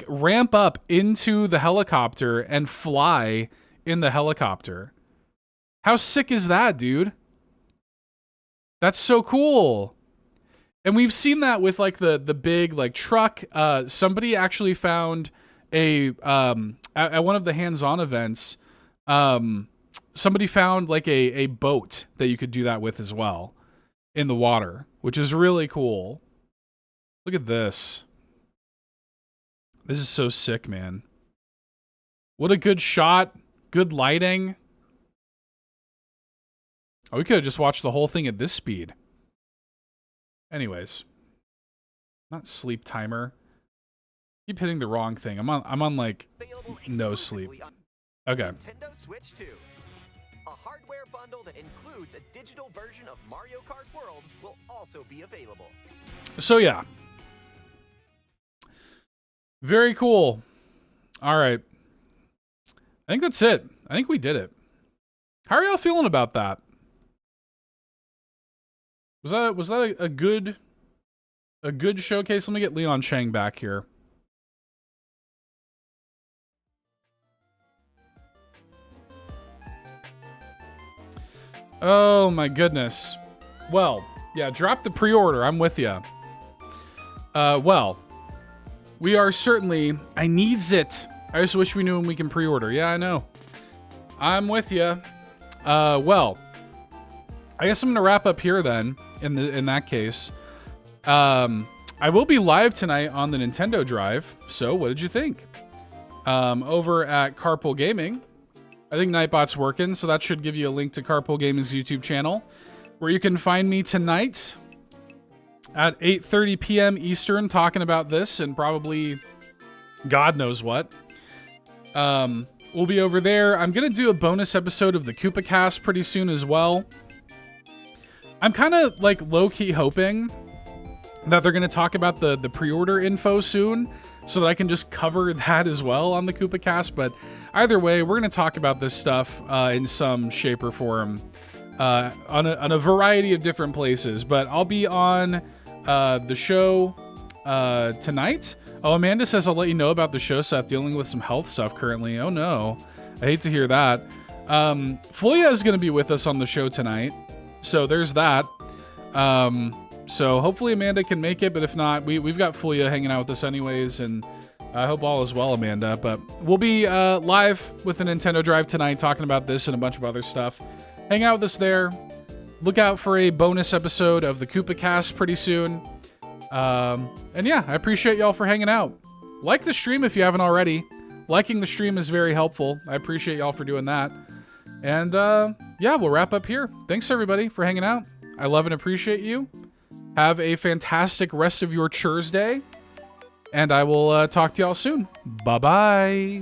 ramp up into the helicopter and fly in the helicopter. How sick is that, dude? That's so cool. And we've seen that with like the big like truck. Somebody actually found a at one of the hands-on events, somebody found like a boat that you could do that with as well in the water, which is really cool. Look at this. This is so sick, man. What a good shot. Good lighting. Oh, we could have just watched the whole thing at this speed. Anyways. Not sleep timer. Keep hitting the wrong thing. I'm on like no sleep. Okay. Nintendo Switch 2. A hardware bundle that includes a digital version of Mario Kart World will also be available. So yeah. Very cool. All right. I think that's it. I think we did it. How are y'all feeling about that? Was that a good showcase? Let me get Leon Chang back here. Oh my goodness. Well, yeah, drop the pre-order. I'm with you. Well, we are certainly. I needs it. I just wish we knew when we can pre-order. Yeah, I know. I'm with you. Well, I guess I'm gonna wrap up here then. In that case, I will be live tonight on the Nintendo Drive. So, what did you think? Over at Carpool Gaming, I think Nightbot's working, so that should give you a link to Carpool Gaming's YouTube channel, where you can find me tonight at 8:30 p.m. Eastern talking about this and probably God knows what. We'll be over there. I'm going to do a bonus episode of the Koopa Cast pretty soon as well. I'm kind of like low-key hoping that they're going to talk about the pre-order info soon so that I can just cover that as well on the Koopa Cast. But either way, we're going to talk about this stuff in some shape or form on a variety of different places. But I'll be on the show tonight. Oh, Amanda says, I'll let you know about the show, Seth, dealing with some health stuff currently. Oh, no. I hate to hear that. Fulia is going to be with us on the show tonight. So there's that. So hopefully Amanda can make it, but if not, we've got Fulia hanging out with us anyways, and I hope all is well, Amanda. But we'll be live with the Nintendo Drive tonight talking about this and a bunch of other stuff. Hang out with us there. Look out for a bonus episode of the Koopa Cast pretty soon. And yeah, I appreciate y'all for hanging out. Like the stream if you haven't already. Liking the stream is very helpful. I appreciate y'all for doing that. And yeah, we'll wrap up here. Thanks everybody for hanging out. I love and appreciate you. Have a fantastic rest of your chores day. And I will talk to y'all soon. Bye-bye.